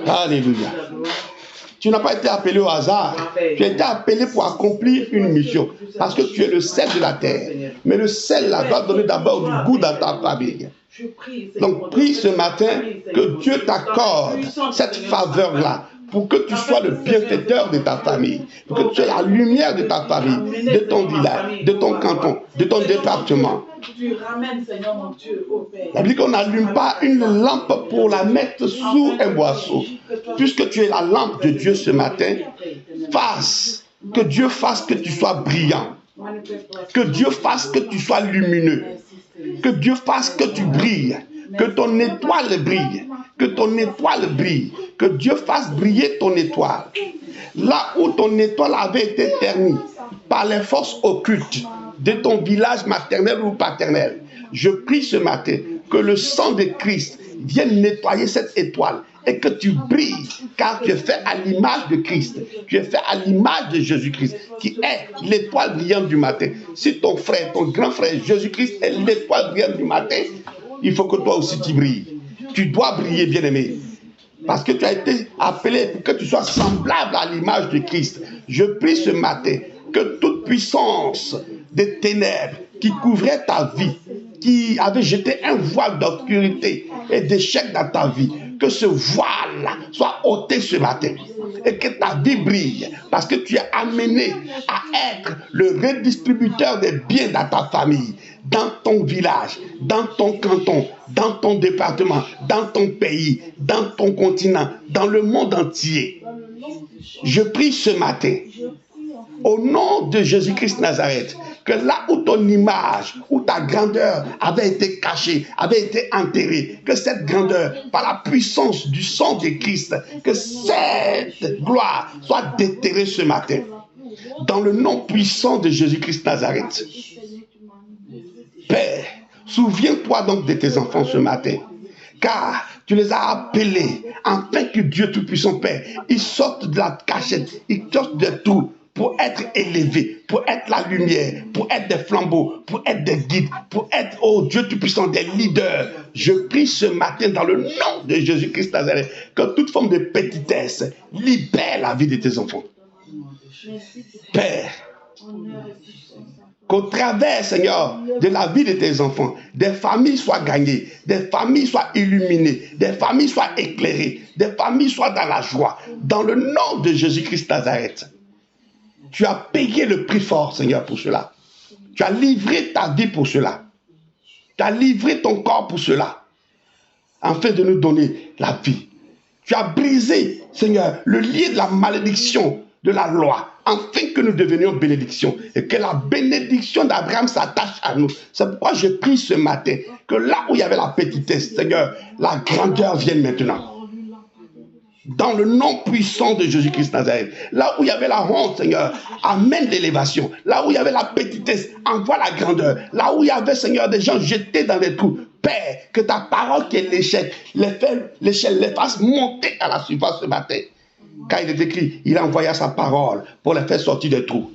Alléluia. Tu n'as pas été appelé au hasard. Tu as été appelé pour accomplir une mission. Parce que tu es le sel de la terre. Mais le sel là doit donner d'abord du goût dans ta famille. Donc prie ce matin que Dieu t'accorde cette faveur-là pour que tu sois le bienfaiteur de ta famille, pour que tu sois la lumière de ta famille, de ton village, de ton canton, de ton département. La Bible dit qu'on n'allume pas une lampe pour la mettre sous un boisseau. Puisque tu es la lampe de Dieu ce matin, que Dieu fasse que tu sois brillant, que Dieu fasse que tu sois lumineux, que Dieu fasse que tu brilles, que ton étoile brille, que ton étoile brille, que Dieu fasse briller ton étoile. Là où ton étoile avait été ternie par les forces occultes de ton village maternel ou paternel, je prie ce matin que le sang de Christ vienne nettoyer cette étoile et que tu brilles, car tu es fait à l'image de Christ, tu es fait à l'image de Jésus-Christ, qui est l'étoile brillante du matin. Si ton frère, ton grand frère Jésus-Christ est l'étoile brillante du matin, il faut que toi aussi tu brilles. Tu dois briller, bien-aimé, parce que tu as été appelé pour que tu sois semblable à l'image de Christ. Je prie ce matin que toute puissance des ténèbres qui couvrait ta vie, qui avait jeté un voile d'obscurité et d'échec dans ta vie, que ce voile soit ôté ce matin et que ta vie brille, parce que tu es amené à être le redistributeur des biens dans ta famille, dans ton village, dans ton canton, dans ton département, dans ton pays, dans ton continent, dans le monde entier. Je prie ce matin, au nom de Jésus-Christ Nazareth, que là où ton image, où ta grandeur avait été cachée, avait été enterrée, que cette grandeur, par la puissance du sang de Christ, que cette gloire soit déterrée ce matin. Dans le nom puissant de Jésus-Christ Nazareth. Père, souviens-toi donc de tes enfants ce matin, car tu les as appelés afin que Dieu Tout-Puissant, Père, ils sortent de la cachette, ils sortent de tout, pour être élevés, pour être la lumière, pour être des flambeaux, pour être des guides, pour être, oh Dieu Tout-Puissant, des leaders. Je prie ce matin dans le nom de Jésus-Christ Nazareth que toute forme de petitesse libère la vie de tes enfants. Père, qu'au travers, Seigneur, de la vie de tes enfants, des familles soient gagnées, des familles soient illuminées, des familles soient éclairées, des familles soient dans la joie. Dans le nom de Jésus-Christ Nazareth. Tu as payé le prix fort, Seigneur, pour cela. Tu as livré ta vie pour cela. Tu as livré ton corps pour cela, afin de nous donner la vie. Tu as brisé, Seigneur, le lien de la malédiction de la loi, afin que nous devenions bénédiction et que la bénédiction d'Abraham s'attache à nous. C'est pourquoi je prie ce matin que là où il y avait la petitesse, Seigneur, la grandeur vienne maintenant. Dans le nom puissant de Jésus-Christ Nazareth. Là où il y avait la honte, Seigneur, amène l'élévation. Là où il y avait la petitesse, envoie la grandeur. Là où il y avait, Seigneur, des gens jetés dans les trous. Père, que ta parole qui est l'échelle, les fasse monter à la surface ce matin. Car il est écrit, il envoya sa parole pour les faire sortir des trous.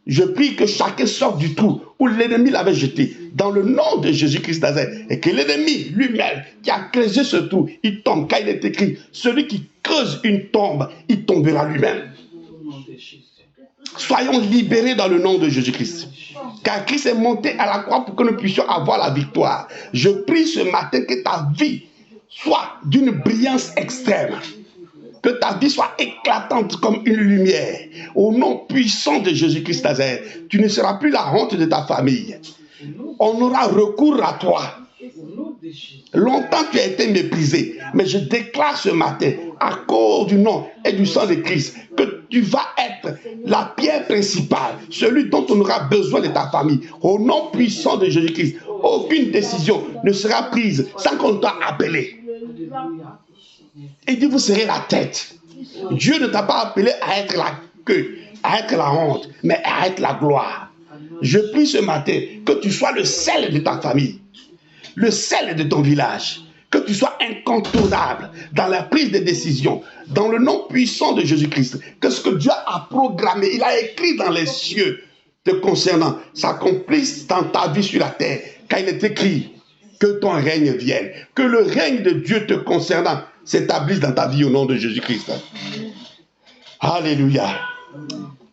Je prie que chacun sorte du trou où l'ennemi l'avait jeté, dans le nom de Jésus-Christ Nazareth, et que l'ennemi lui-même qui a creusé ce trou, il tombe, car il est écrit, celui qui creuse une tombe, il tombera lui-même. Soyons libérés dans le nom de Jésus-Christ, car Christ est monté à la croix pour que nous puissions avoir la victoire. Je prie ce matin que ta vie soit d'une brillance extrême. Que ta vie soit éclatante comme une lumière. Au nom puissant de Jésus-Christ Nazareth, tu ne seras plus la honte de ta famille. On aura recours à toi. Longtemps tu as été méprisé, mais je déclare ce matin, à cause du nom et du sang de Christ, que tu vas être la pierre principale, celui dont on aura besoin de ta famille. Au nom puissant de Jésus-Christ, aucune décision ne sera prise sans qu'on t'a appelé. Et dit, vous serez la tête. Dieu ne t'a pas appelé à être la queue, à être la honte, mais à être la gloire. Je prie ce matin que tu sois le sel de ta famille, le sel de ton village, que tu sois incontournable dans la prise de décision, dans le nom puissant de Jésus-Christ, que ce que Dieu a programmé, il a écrit dans les cieux te concernant, s'accomplisse dans ta vie sur la terre, car il est écrit, que ton règne vienne, que le règne de Dieu te concernant s'établisse dans ta vie au nom de Jésus-Christ. Alléluia.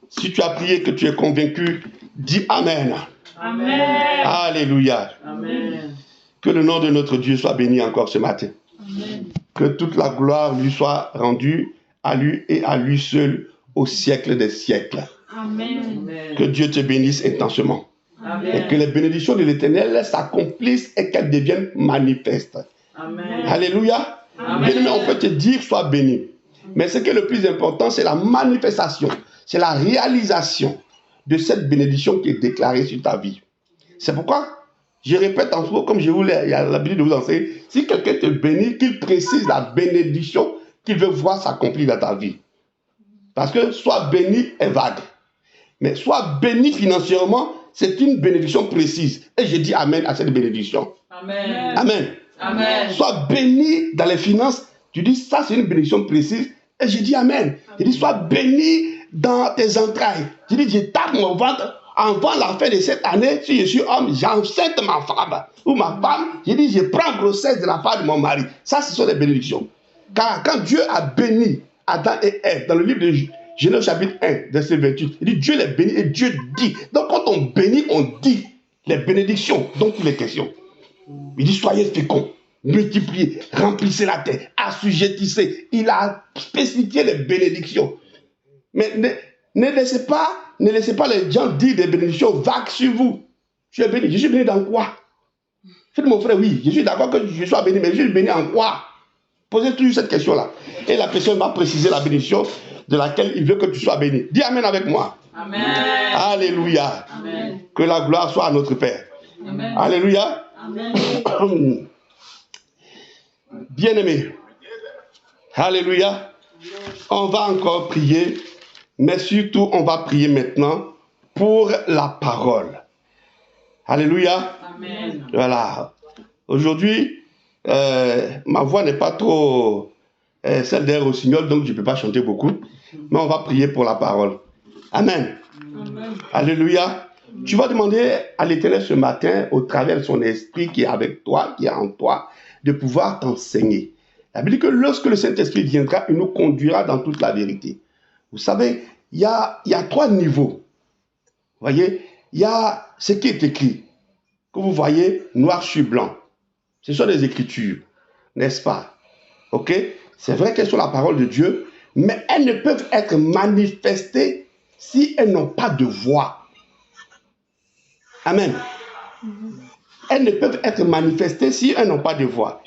Si tu as prié, que tu es convaincu, dis Amen. Amen. Alléluia. Amen. Que le nom de notre Dieu soit béni encore ce matin. Amen. Que toute la gloire lui soit rendue à lui et à lui seul au siècle des siècles. Amen. Que Dieu te bénisse intensément. Amen. Et que les bénédictions de l'Éternel s'accomplissent et qu'elles deviennent manifestes. Amen. Alléluia. Amen. Bien-aimé, on peut te dire sois béni. Mais ce qui est le plus important, c'est la manifestation, c'est la réalisation de cette bénédiction qui est déclarée sur ta vie. C'est pourquoi je répète en soi, comme je vous l'ai l'habitude de vous enseigner, si quelqu'un te bénit, qu'il précise la bénédiction qu'il veut voir s'accomplir dans ta vie. Parce que soit béni est vague. Mais soit béni financièrement, c'est une bénédiction précise. Et je dis Amen à cette bénédiction. Amen. Amen. Amen. Soit béni dans les finances, tu dis ça c'est une bénédiction précise. Et je dis Amen. Je dis sois béni dans tes entrailles. Je dis je tape mon ventre. Avant la fin de cette année, si je suis homme, j'enceinte ma femme. Ou ma femme, je dis je prends grossesse de la part de mon mari. Ça, ce sont des bénédictions. Car quand Dieu a béni Adam et Ève, dans le livre de Genèse chapitre 1, verset 28, il dit Dieu les bénit et Dieu dit. Donc quand on bénit, on dit les bénédictions dont il est question. Il dit soyez féconds, multipliez, remplissez la terre, assujettissez. Il a spécifié les bénédictions. Mais ne laissez pas les gens dire des bénédictions vagues sur vous. Je suis béni. Je suis béni dans quoi? Faites mon frère, oui, je suis d'accord que je sois béni, mais je suis béni en quoi? Posez toujours cette question-là. Et la personne va préciser la bénédiction de laquelle il veut que tu sois béni. Dis Amen avec moi. Amen. Alléluia. Amen. Que la gloire soit à notre Père. Amen. Alléluia. Amen. Bien-aimé. Alléluia. On va encore prier, mais surtout on va prier maintenant pour la parole. Alléluia. Amen. Voilà. Aujourd'hui, ma voix n'est pas trop celle d'un rossignol, donc je ne peux pas chanter beaucoup. Mais on va prier pour la parole. Amen. Amen. Alléluia. Tu vas demander à l'Éternel ce matin, au travers de son esprit qui est avec toi, qui est en toi, de pouvoir t'enseigner. La Bible dit que lorsque le Saint-Esprit viendra, il nous conduira dans toute la vérité. Vous savez, il y a 3 niveaux. Vous voyez, il y a ce qui est écrit, que vous voyez noir sur blanc. Ce sont des écritures, n'est-ce pas? Ok? C'est vrai qu'elles sont la parole de Dieu, mais elles ne peuvent être manifestées si elles n'ont pas de voix. Amen. Elles ne peuvent être manifestées si elles n'ont pas de voix.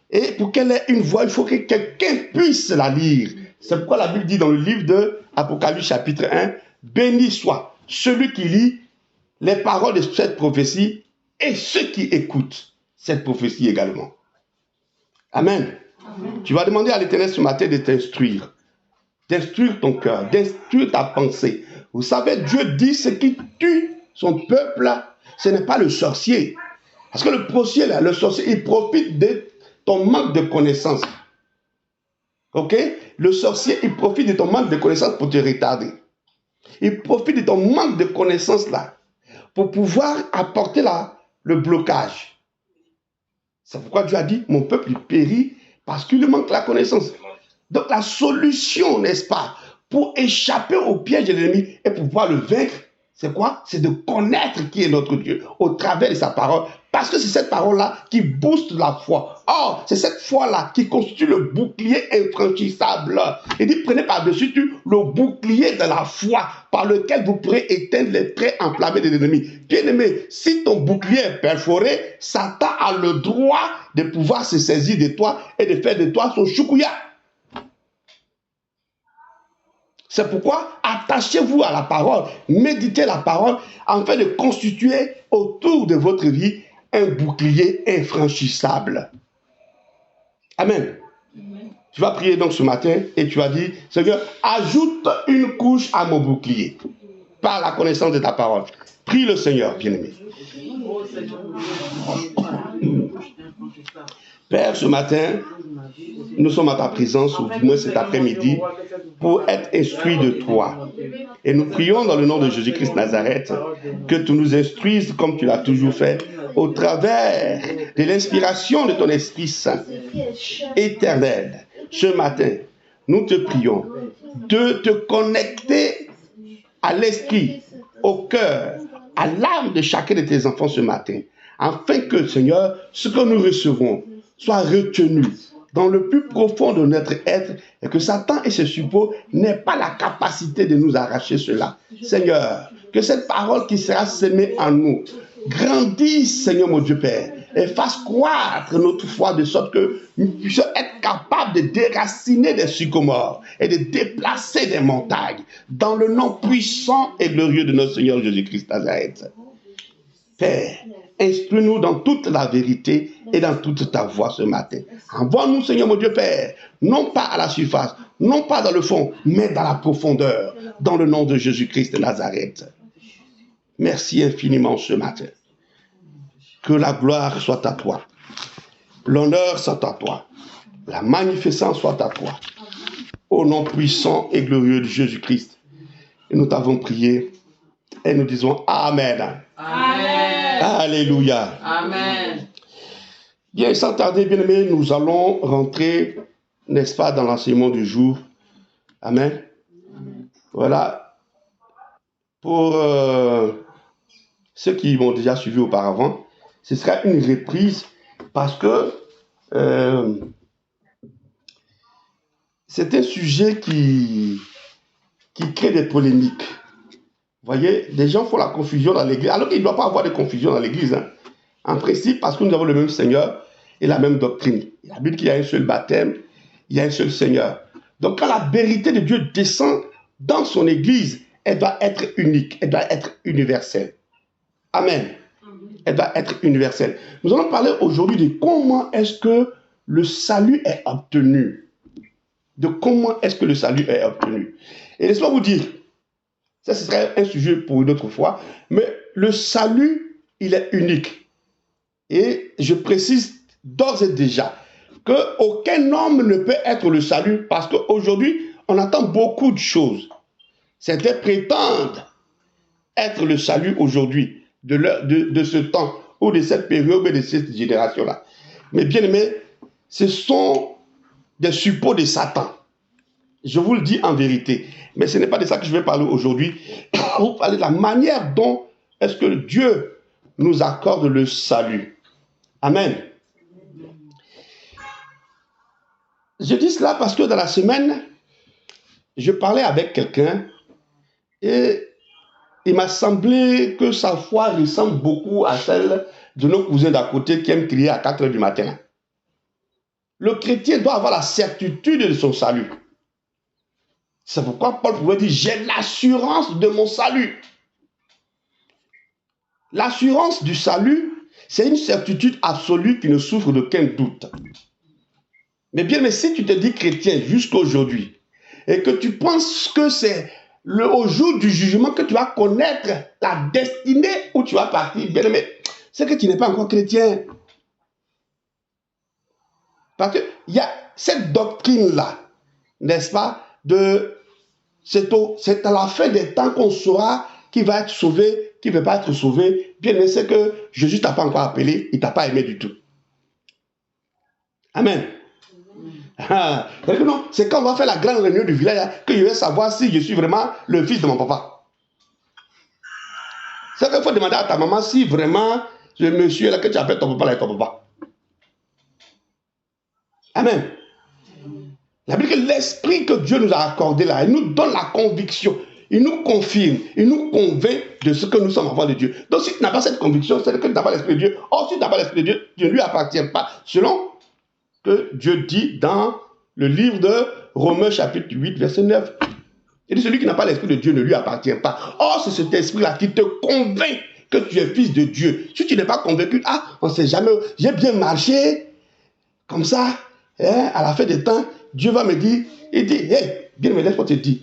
Et pour qu'elle ait une voix, il faut que quelqu'un puisse la lire. C'est pourquoi la Bible dit dans le livre de Apocalypse chapitre 1, « Béni soit celui qui lit les paroles de cette prophétie et ceux qui écoutent cette prophétie également. » Amen. Amen. Tu vas demander à l'Éternel ce matin de t'instruire ton cœur, d'instruire ta pensée. Vous savez, Dieu dit ce qui tue son peuple, ce n'est pas le sorcier. Parce que le sorcier, il profite de ton manque de connaissance. Ok? Le sorcier, il profite de ton manque de connaissance pour te retarder. Il profite de ton manque de connaissance là pour pouvoir apporter le blocage. C'est pourquoi Dieu a dit, mon peuple périt parce qu'il manque la connaissance. Donc la solution, n'est-ce pas, pour échapper au piège de l'ennemi et pour pouvoir le vaincre, c'est quoi? C'est de connaître qui est notre Dieu au travers de sa parole. Parce que c'est cette parole-là qui booste la foi. Or, c'est cette foi-là qui constitue le bouclier infranchissable. Il dit, prenez par-dessus tout le bouclier de la foi par lequel vous pourrez éteindre les traits enflammés de l'ennemi. Bien-aimé, si ton bouclier est perforé, Satan a le droit de pouvoir se saisir de toi et de faire de toi son choukouya. C'est pourquoi attachez-vous à la parole, méditez la parole, afin de constituer autour de votre vie un bouclier infranchissable. Amen. Amen. Tu vas prier donc ce matin et tu vas dire, Seigneur, ajoute une couche à mon bouclier par la connaissance de ta parole. Prie le Seigneur, bien-aimé. Père, ce matin, nous sommes à ta présence, ou du moins cet après-midi, pour être instruits de toi. Et nous prions dans le nom de Jésus-Christ Nazareth que tu nous instruises comme tu l'as toujours fait, au travers de l'inspiration de ton Esprit Saint éternel. Ce matin, nous te prions de te connecter à l'esprit, au cœur, à l'âme de chacun de tes enfants ce matin, afin que, Seigneur, ce que nous recevons soit retenu dans le plus profond de notre être et que Satan et ses suppôts n'aient pas la capacité de nous arracher cela. Seigneur, que cette parole qui sera semée en nous grandisse, Seigneur mon Dieu Père, et fasse croître notre foi de sorte que nous puissions être capables de déraciner des sycomores et de déplacer des montagnes dans le nom puissant et glorieux de notre Seigneur Jésus-Christ Nazareth. Père, instruis-nous dans toute la vérité et dans toute ta voix ce matin. Envoie-nous, Seigneur mon Dieu Père, non pas à la surface, non pas dans le fond, mais dans la profondeur, dans le nom de Jésus-Christ de Nazareth. Merci infiniment ce matin. Que la gloire soit à toi, l'honneur soit à toi, la magnificence soit à toi. Au nom puissant et glorieux de Jésus-Christ. Et nous t'avons prié et nous disons Amen. Amen. Alléluia. Amen. Bien, sans tarder, bien-aimés, nous allons rentrer, n'est-ce pas, dans l'enseignement du jour. Amen. Voilà. Pour ceux qui m'ont déjà suivi auparavant, ce sera une reprise parce que c'est un sujet qui crée des polémiques. Vous voyez, des gens font la confusion dans l'église, alors qu'il ne doit pas avoir de confusion dans l'église. Hein. En principe, parce que nous avons le même Seigneur et la même doctrine. La Bible dit qu'il y a un seul baptême, il y a un seul Seigneur. Donc quand la vérité de Dieu descend dans son église, elle doit être unique, elle doit être universelle. Amen. Elle doit être universelle. Nous allons parler aujourd'hui de comment est-ce que le salut est obtenu. De comment est-ce que le salut est obtenu. Et laissez-moi vous dire, ça ce serait un sujet pour une autre fois, mais le salut, il est unique. Et je précise d'ores et déjà qu'aucun homme ne peut être le salut parce qu'aujourd'hui, on attend beaucoup de choses. Certains prétendent être le salut aujourd'hui de ce temps ou de cette période ou de cette génération-là. Mais bien aimé, ce sont des suppôts de Satan. Je vous le dis en vérité. Mais ce n'est pas de ça que je vais parler aujourd'hui. Je vais vous parler de la manière dont est-ce que Dieu nous accorde le salut. Amen. Je dis cela parce que dans la semaine, je parlais avec quelqu'un et il m'a semblé que sa foi ressemble beaucoup à celle de nos cousins d'à côté qui aiment crier à 4 heures du matin. Le chrétien doit avoir la certitude de son salut. C'est pourquoi Paul pouvait dire, j'ai l'assurance de mon salut. L'assurance du salut, c'est une certitude absolue qui ne souffre d'aucun doute. Mais bien, mais si tu te dis chrétien jusqu'à aujourd'hui, et que tu penses que c'est au jour du jugement que tu vas connaître la destinée où tu vas partir, bien aimé, c'est que tu n'es pas encore chrétien. Parce qu'il y a cette doctrine-là, n'est-ce pas, c'est à la fin des temps qu'on saura qui va être sauvé, qui ne va pas être sauvé. Bien aimé, c'est que Jésus ne t'a pas encore appelé, il ne t'a pas aimé du tout. Amen. Non, c'est quand on va faire la grande réunion du village que je vais savoir si je suis vraiment le fils de mon papa. C'est qu'il faut demander à ta maman si vraiment ce monsieur là que tu appelles ton papa là est ton papa. Amen. La Bible dit que l'esprit que Dieu nous a accordé là, il nous donne la conviction, il nous confirme, il nous convainc de ce que nous sommes enfants de Dieu. Donc si tu n'as pas cette conviction, c'est que tu n'as pas l'esprit de Dieu. Or, si tu n'as pas l'esprit de Dieu, tu ne lui appartiens pas. Selon que Dieu dit dans le livre de Romains chapitre 8, verset 9. Il dit, celui qui n'a pas l'esprit de Dieu ne lui appartient pas. Or, c'est cet esprit-là qui te convainc que tu es fils de Dieu. Si tu n'es pas convaincu, on ne sait jamais, j'ai bien marché, comme ça, à la fin des temps, Dieu va me dire, il dit, hey, bien, mais laisse-moi te dire.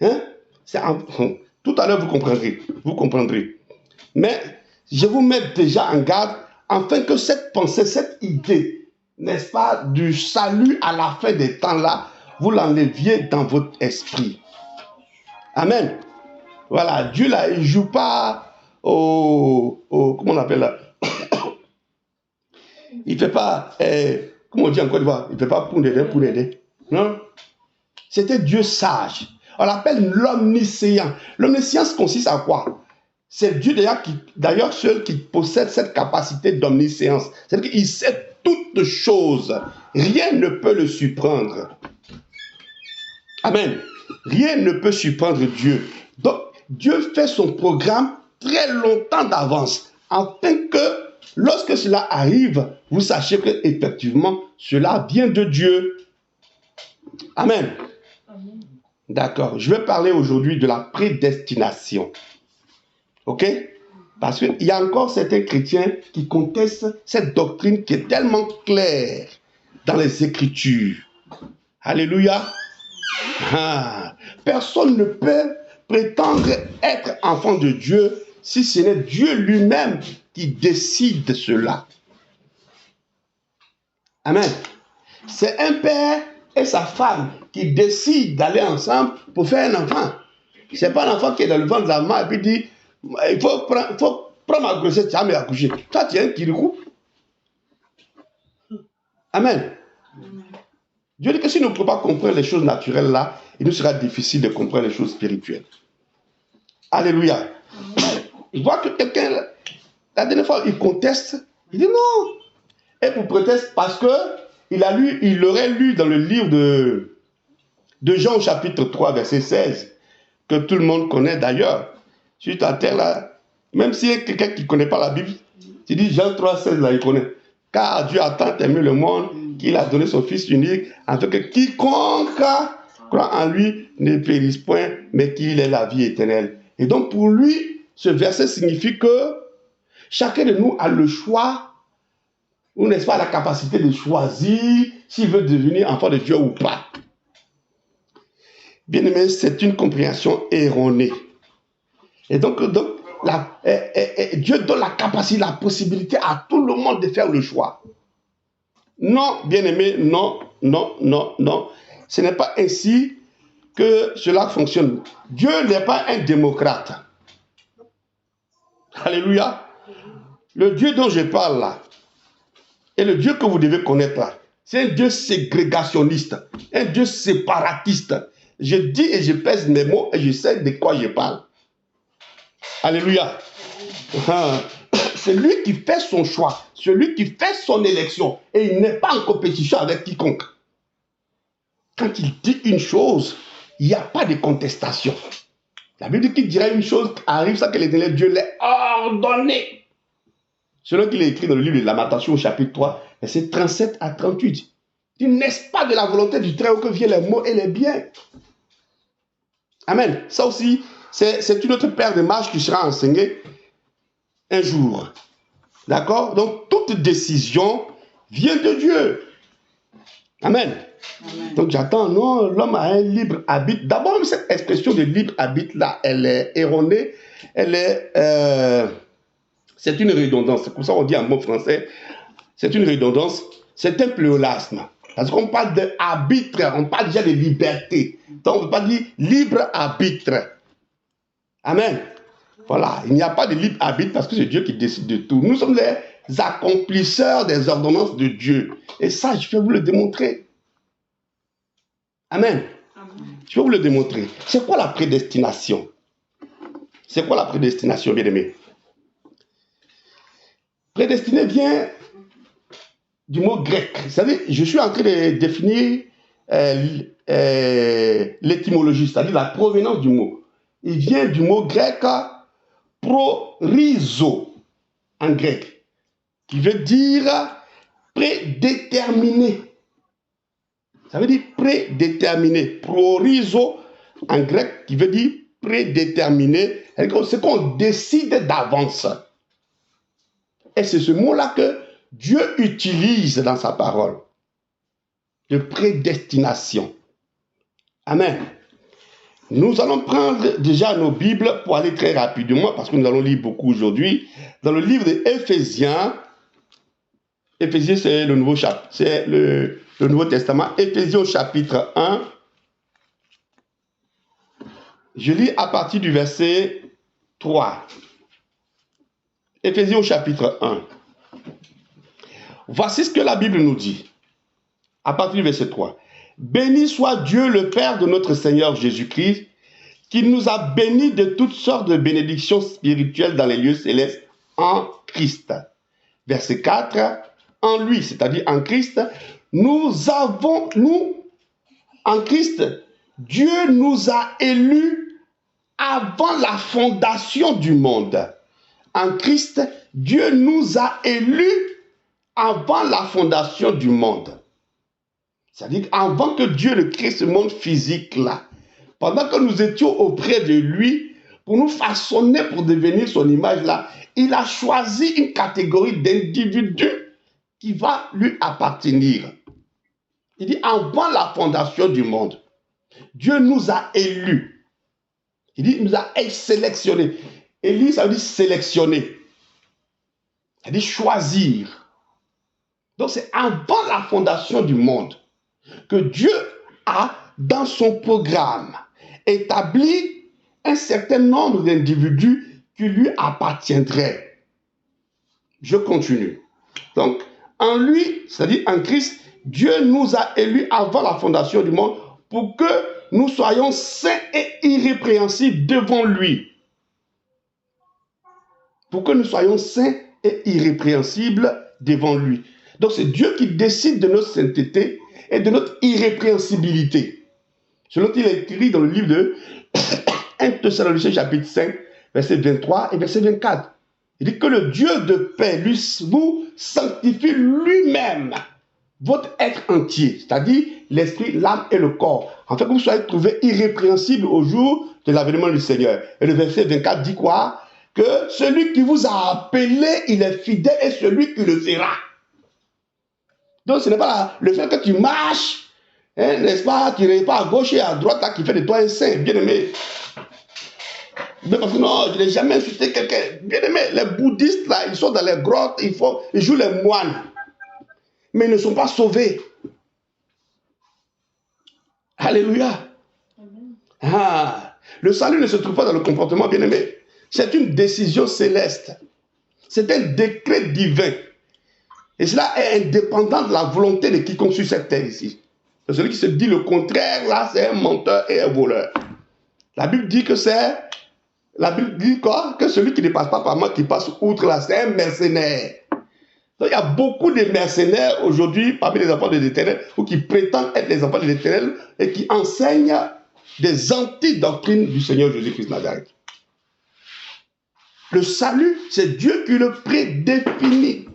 Tout à l'heure, vous comprendrez. Mais je vous mets déjà en garde, afin que cette pensée, cette idée, n'est-ce pas, du salut à la fin des temps là, vous l'enleviez dans votre esprit. Amen. Voilà, Dieu là, il ne joue pas comment on appelle là? Il ne fait pas, comment on dit en Côte d'Ivoire, il ne fait pas pour aider. Non. C'était Dieu sage. On l'appelle l'omniscient. L'omniscience consiste à quoi? C'est Dieu d'ailleurs seul qui possède cette capacité d'omniscience. C'est-à-dire qu'il sait toutes choses. Rien ne peut le surprendre. Amen. Rien ne peut surprendre Dieu. Donc, Dieu fait son programme très longtemps d'avance, afin que, lorsque cela arrive, vous sachiez qu'effectivement, cela vient de Dieu. Amen. D'accord. Je vais parler aujourd'hui de la prédestination. Ok? Parce qu'il y a encore certains chrétiens qui contestent cette doctrine qui est tellement claire dans les Écritures. Alléluia. Ah. Personne ne peut prétendre être enfant de Dieu si ce n'est Dieu lui-même qui décide cela. Amen. C'est un père et sa femme qui décident d'aller ensemble pour faire un enfant. Ce n'est pas un enfant qui est dans le ventre de la maman et puis dit il faut prendre ma grossesse, tu vas me accoucher. Toi, tu es un kirikou. Amen. Dieu dit que si nous ne pouvons pas comprendre les choses naturelles là, il nous sera difficile de comprendre les choses spirituelles. Alléluia. Je vois que quelqu'un, la dernière fois, il conteste. Il dit non. Et vous proteste parce que il aurait lu dans le livre de Jean au chapitre 3, verset 16, que tout le monde connaît d'ailleurs. Sur ta terre là, même s'il y a quelqu'un qui ne connaît pas la Bible, tu dis Jean 3, 16 là, il connaît. Car Dieu a tant aimé le monde qu'il a donné son Fils unique, afin que quiconque croit en lui ne périsse point, mais qu'il ait la vie éternelle. Et donc pour lui, ce verset signifie que chacun de nous a le choix, ou n'est-ce pas la capacité de choisir s'il veut devenir enfant de Dieu ou pas. Bien aimé, c'est une compréhension erronée. Et donc Dieu donne la capacité, la possibilité à tout le monde de faire le choix. Non, bien aimé, non. Ce n'est pas ainsi que cela fonctionne. Dieu n'est pas un démocrate. Alléluia. Le Dieu dont je parle là, et le Dieu que vous devez connaître là, c'est un Dieu ségrégationniste, un Dieu séparatiste. Je dis et je pèse mes mots et je sais de quoi je parle. Alléluia. C'est lui qui fait son choix, celui qui fait son élection, et il n'est pas en compétition avec quiconque. Quand il dit une chose, il n'y a pas de contestation. La Bible dit qu'il dirait une chose, arrive ça que l'Éternel Dieu l'ait ordonné. Selon qu'il est écrit dans le livre de Lamentation au chapitre 3, verset 37 à 38. Il dit, n'est-ce pas de la volonté du Très-Haut que viennent les maux et les biens? Amen. Ça aussi, c'est une autre paire de marches qui sera enseignée un jour. D'accord? Donc, toute décision vient de Dieu. Amen. Amen. Donc, j'attends, non, l'homme a un libre arbitre. D'abord, cette expression de libre arbitre là, elle est erronée. C'est une redondance. C'est pour ça qu'on dit en mot français, c'est une redondance. C'est un pléonasme. Parce qu'on parle d'arbitre, on parle déjà de liberté. Donc, on ne peut pas dire libre arbitre. Amen. Voilà, il n'y a pas de libre arbitre parce que c'est Dieu qui décide de tout. Nous sommes les accomplisseurs des ordonnances de Dieu. Et ça, je vais vous le démontrer. Amen. Amen. Je vais vous le démontrer. C'est quoi la prédestination? C'est quoi la prédestination, bien-aimé? Prédestiné vient du mot grec. Vous savez, je suis en train de définir l'étymologie, c'est-à-dire la provenance du mot. Il vient du mot grec prorizo, en grec, qui veut dire prédéterminé. Ça veut dire prédéterminé. Prorizo, en grec, qui veut dire prédéterminé. C'est qu'on décide d'avance. Et c'est ce mot-là que Dieu utilise dans sa parole. De prédestination. Amen. Nous allons prendre déjà nos Bibles pour aller très rapidement, parce que nous allons lire beaucoup aujourd'hui, dans le livre d'Éphésiens, Éphésiens, c'est le nouveau chapitre, c'est le Nouveau Testament. Éphésiens au chapitre 1. Je lis à partir du verset 3. Éphésiens au chapitre 1. Voici ce que la Bible nous dit. À partir du verset 3. Béni soit Dieu le Père de notre Seigneur Jésus-Christ, qui nous a bénis de toutes sortes de bénédictions spirituelles dans les lieux célestes en Christ. Verset 4. En lui, c'est-à-dire en Christ, en Christ, Dieu nous a élus avant la fondation du monde. En Christ, Dieu nous a élus avant la fondation du monde. C'est-à-dire avant que Dieu ne crée ce monde physique-là, pendant que nous étions auprès de lui, pour nous façonner pour devenir son image-là, il a choisi une catégorie d'individus qui va lui appartenir. Il dit, avant la fondation du monde, Dieu nous a élus. Il dit, il nous a sélectionnés. Élu, ça veut dire sélectionner. Ça veut dire choisir. Donc c'est avant la fondation du monde que Dieu a, dans son programme, établi un certain nombre d'individus qui lui appartiendraient. Je continue. Donc, en lui, c'est-à-dire en Christ, Dieu nous a élus avant la fondation du monde pour que nous soyons saints et irrépréhensibles devant lui. Pour que nous soyons saints et irrépréhensibles devant lui. Donc c'est Dieu qui décide de notre sainteté et de notre irrépréhensibilité. Selon qu'il est écrit dans le livre de 1 Thessaloniciens chapitre 5, verset 23 et verset 24. Il dit que le Dieu de paix vous sanctifie lui-même votre être entier, c'est-à-dire l'esprit, l'âme et le corps, afin que vous soyez trouvés irrépréhensibles au jour de l'avènement du Seigneur. Et le verset 24 dit quoi? Que celui qui vous a appelé, il est fidèle et celui qui le sera. Donc ce n'est pas le fait que tu marches, hein, n'est-ce pas, tu n'es pas à gauche et à droite, là, qui fait de toi un saint, bien aimé. Mais parce que non, je n'ai jamais insulté quelqu'un. Bien aimé, les bouddhistes, là, ils sont dans les grottes, ils jouent les moines. Mais ils ne sont pas sauvés. Alléluia. Ah, le salut ne se trouve pas dans le comportement, bien aimé. C'est une décision céleste. C'est un décret divin. Et cela est indépendant de la volonté de quiconque sur cette terre ici. Celui qui se dit le contraire, là, c'est un menteur et un voleur. La Bible dit que c'est... La Bible dit quoi? Que celui qui ne passe pas par moi, qui passe outre là, c'est un mercenaire. Donc il y a beaucoup de mercenaires aujourd'hui parmi les enfants de l'Éternel ou qui prétendent être les enfants de l'Éternel et qui enseignent des antidoctrines du Seigneur Jésus-Christ Nazareth. Le salut, c'est Dieu qui le prédéfinit,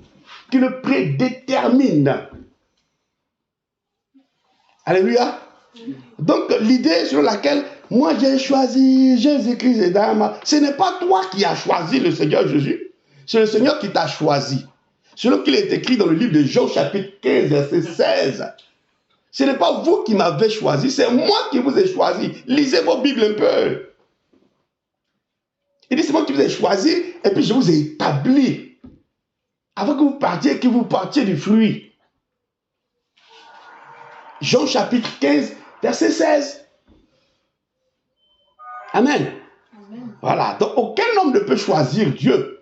qui le prédétermine. Alléluia. Donc l'idée sur laquelle moi j'ai choisi Jésus-Christ et Dama, ce n'est pas toi qui as choisi le Seigneur Jésus, c'est le Seigneur qui t'a choisi. Selon qu'il est écrit dans le livre de Jean chapitre 15 verset 16. Ce n'est pas vous qui m'avez choisi, c'est moi qui vous ai choisi. Lisez vos Bibles un peu. Il dit c'est moi qui vous ai choisi et puis je vous ai établi avant que vous partiez et que vous partiez du fruit. Jean chapitre 15 verset 16. Amen. Amen. Voilà. Donc aucun homme ne peut choisir Dieu.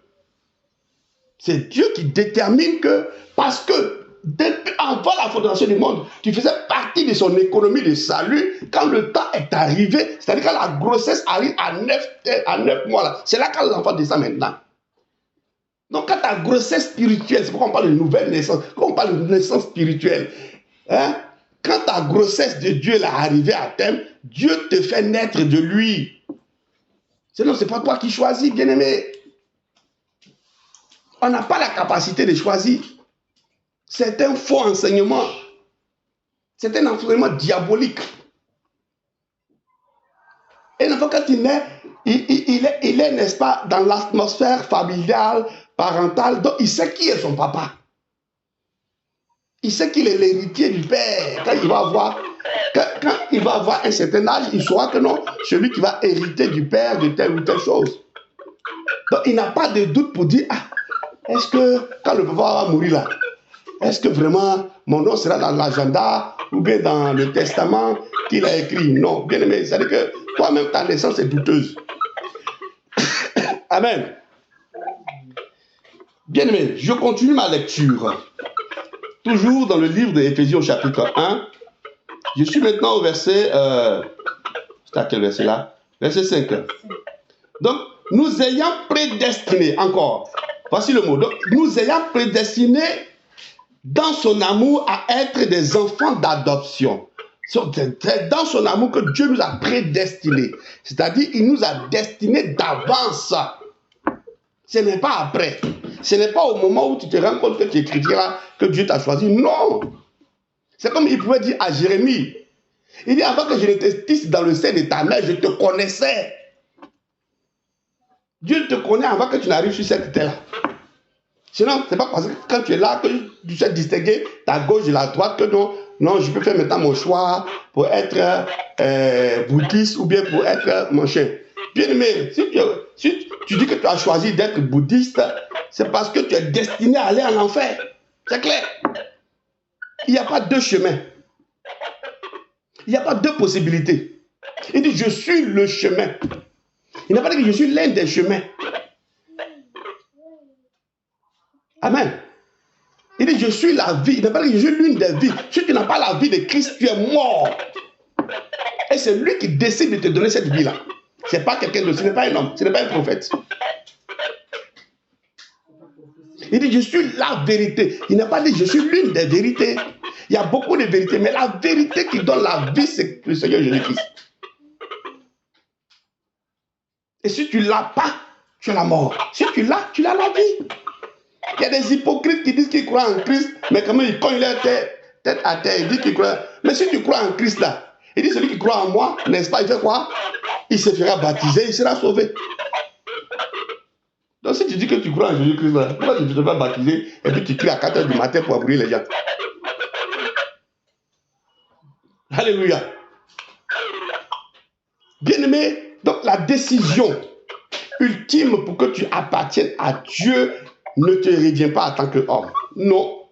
C'est Dieu qui détermine que, parce que depuis avant la fondation du monde, tu faisais partie de son économie de salut. Quand le temps est arrivé, c'est-à-dire quand la grossesse arrive à 9 mois, là, c'est là que l'enfant descend maintenant. Donc quand ta grossesse spirituelle, c'est pourquoi on parle de nouvelle naissance, quand on parle de naissance spirituelle, hein, quand ta grossesse de Dieu est arrivée à terme, Dieu te fait naître de lui. Sinon, ce n'est pas toi qui choisis, bien-aimé. On n'a pas la capacité de choisir. C'est un faux enseignement. C'est un enseignement diabolique. Et l'enfant, quand il naît, il est, n'est-ce pas, dans l'atmosphère familiale, parentale. Donc, il sait qui est son papa. Il sait qu'il est l'héritier du père. Quand il va avoir un certain âge, il saura que non, celui qui va hériter du père de telle ou telle chose. Donc, il n'a pas de doute pour dire, ah, est-ce que quand le papa va mourir là, est-ce que vraiment mon nom sera dans l'agenda ou bien dans le testament qu'il a écrit? Non, bien aimé, c'est-à-dire que toi-même, ta naissance est douteuse. Amen. Bien aimé, je continue ma lecture. Toujours dans le livre de Éphésiens chapitre 1. Je suis maintenant au verset... c'est à quel verset là? Verset 5. Donc, nous ayant prédestinés, encore, voici le mot. Donc, nous ayant prédestinés dans son amour à être des enfants d'adoption. C'est dans son amour que Dieu nous a prédestinés. C'est-à-dire, il nous a destinés d'avance. Ce n'est pas après. Ce n'est pas au moment où tu te rends compte que tu écriras que Dieu t'a choisi. Non. C'est comme il pouvait dire à Jérémie. Il dit, avant que je ne te tisse dans le sein de ta mère, je te connaissais. Dieu te connaît avant que tu n'arrives sur cette terre-là. Sinon, ce n'est pas parce que quand tu es là que tu sais distinguer ta gauche de la droite que non, je peux faire maintenant mon choix pour être bouddhiste ou bien pour être mon chien. Bien aimé, si tu dis que tu as choisi d'être bouddhiste, c'est parce que tu es destiné à aller en enfer. C'est clair. Il n'y a pas deux chemins. Il n'y a pas deux possibilités. Il dit, je suis le chemin. Il n'a pas dit que je suis l'un des chemins. Amen. Il dit, je suis la vie. Il n'a pas dit que je suis l'une des vies. Si tu n'as pas la vie de Christ, tu es mort. Et c'est lui qui décide de te donner cette vie-là. Ce n'est pas quelqu'un d'autre. Ce n'est pas un homme. Ce n'est pas un prophète. Il dit, je suis la vérité. Il n'a pas dit, je suis l'une des vérités. Il y a beaucoup de vérités, mais la vérité qui donne la vie, c'est le Seigneur Jésus-Christ. Et si tu ne l'as pas, tu as la mort. Si tu l'as, tu as la vie. Il y a des hypocrites qui disent qu'ils croient en Christ, mais quand même, ils cognent leur tête à terre. Ils disent qu'ils croient. Mais si tu crois en Christ là, il dit, celui qui croit en moi, n'est-ce pas, il fait quoi? Il se fera baptiser, il sera sauvé. Donc si tu dis que tu crois en Jésus-Christ là, pourquoi tu ne te fais baptiser et puis tu cries à 4 h du matin pour brûler les gens? Alléluia. Bien-aimé, donc la décision ultime pour que tu appartiennes à Dieu ne te revient pas en tant qu'homme. Non.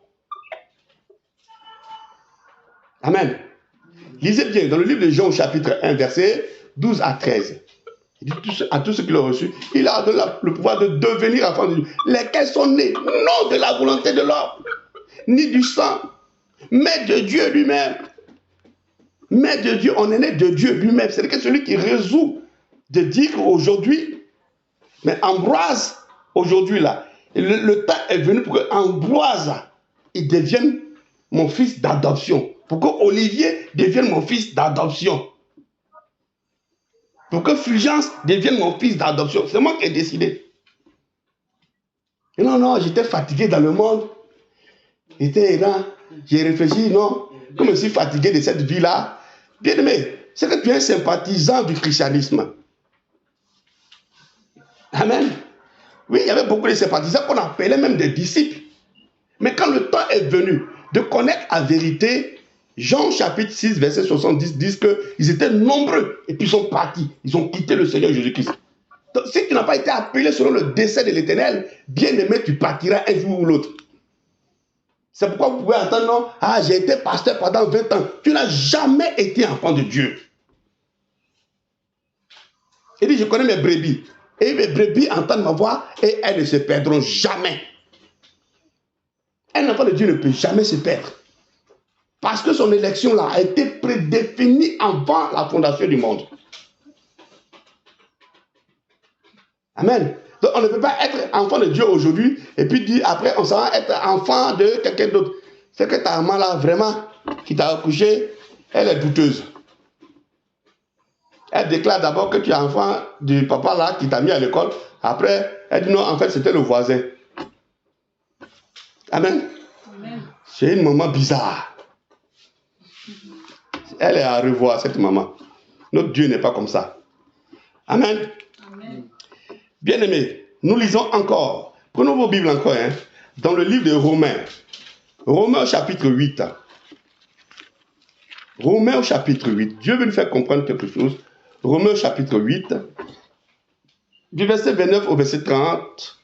Amen. Lisez bien dans le livre de Jean chapitre 1, verset 12 à 13. Il dit à tous ceux qui l'ont reçu, il a donné le pouvoir de devenir enfants de Dieu, lesquels sont nés non de la volonté de l'homme, ni du sang, mais de Dieu lui-même. Mais de Dieu, on est né de Dieu lui-même. C'est que celui qui résout de dire aujourd'hui, mais Ambroise, aujourd'hui là, le temps est venu pour que Ambroise, il devienne mon fils d'adoption. Pour que Olivier devienne mon fils d'adoption. Pour que Fulgence devienne mon fils d'adoption. C'est moi qui ai décidé. Et non, j'étais fatigué dans le monde. J'étais errant. J'ai réfléchi, non. Comme je suis fatigué de cette vie-là. Bien aimé, c'est que tu es un sympathisant du christianisme. Amen. Oui, il y avait beaucoup de sympathisants qu'on appelait même des disciples. Mais quand le temps est venu de connaître la vérité, Jean chapitre 6, verset 70 disent qu'ils étaient nombreux et puis ils sont partis. Ils ont quitté le Seigneur Jésus-Christ. Donc, si tu n'as pas été appelé selon le décret de l'Éternel, bien aimé, tu partiras un jour ou l'autre. C'est pourquoi vous pouvez entendre, non, j'ai été pasteur pendant 20 ans. Tu n'as jamais été enfant de Dieu. Il dit, je connais mes brebis. Et mes brebis entendent ma voix et elles ne se perdront jamais. Un enfant de Dieu ne peut jamais se perdre. Parce que son élection là a été prédéfinie avant la fondation du monde. Amen. Donc on ne peut pas être enfant de Dieu aujourd'hui et puis dire après on s'en va être enfant de quelqu'un d'autre. C'est que ta maman là vraiment qui t'a accouché, elle est douteuse. Elle déclare d'abord que tu es enfant du papa là qui t'a mis à l'école. Après, elle dit non, en fait c'était le voisin. Amen. Amen. C'est une maman bizarre. Elle est à revoir, cette maman. Notre Dieu n'est pas comme ça. Amen. Amen. Bien-aimés, nous lisons encore. Prenons vos Bibles encore. Dans le livre de Romains. Romains au chapitre 8. Romains au chapitre 8. Dieu veut nous faire comprendre quelque chose. Romains au chapitre 8. Du verset 29 au verset 30.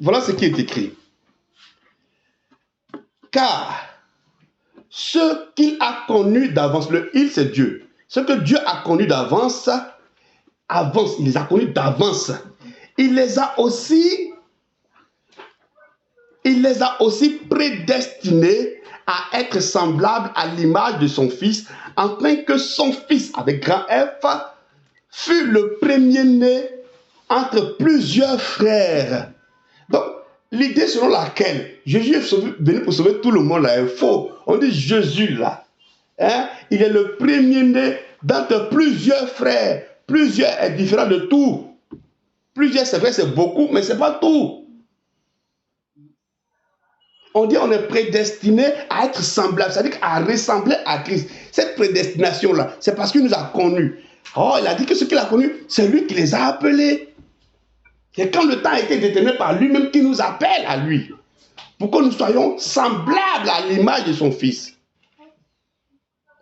Voilà ce qui est écrit. Car ce qu'il a connu d'avance, le il c'est Dieu. Ce que Dieu a connu d'avance, il les a connus d'avance. Il les a aussi prédestinés à être semblables à l'image de son Fils, afin que son Fils, avec grand F, fût le premier-né entre plusieurs frères. Donc, l'idée selon laquelle Jésus est venu pour sauver tout le monde là est faux. On dit Jésus là, hein, il est le premier-né d'entre plusieurs frères. Plusieurs est différent de tout. Plusieurs, c'est vrai, c'est beaucoup, mais ce n'est pas tout. On dit on est prédestiné à être semblable, c'est-à-dire à ressembler à Christ. Cette prédestination-là, c'est parce qu'il nous a connus. Oh, il a dit que ce qu'il a connu, c'est lui qui les a appelés. C'est quand le temps a été déterminé par lui-même qu'il nous appelle à lui. Pour que nous soyons semblables à l'image de son Fils.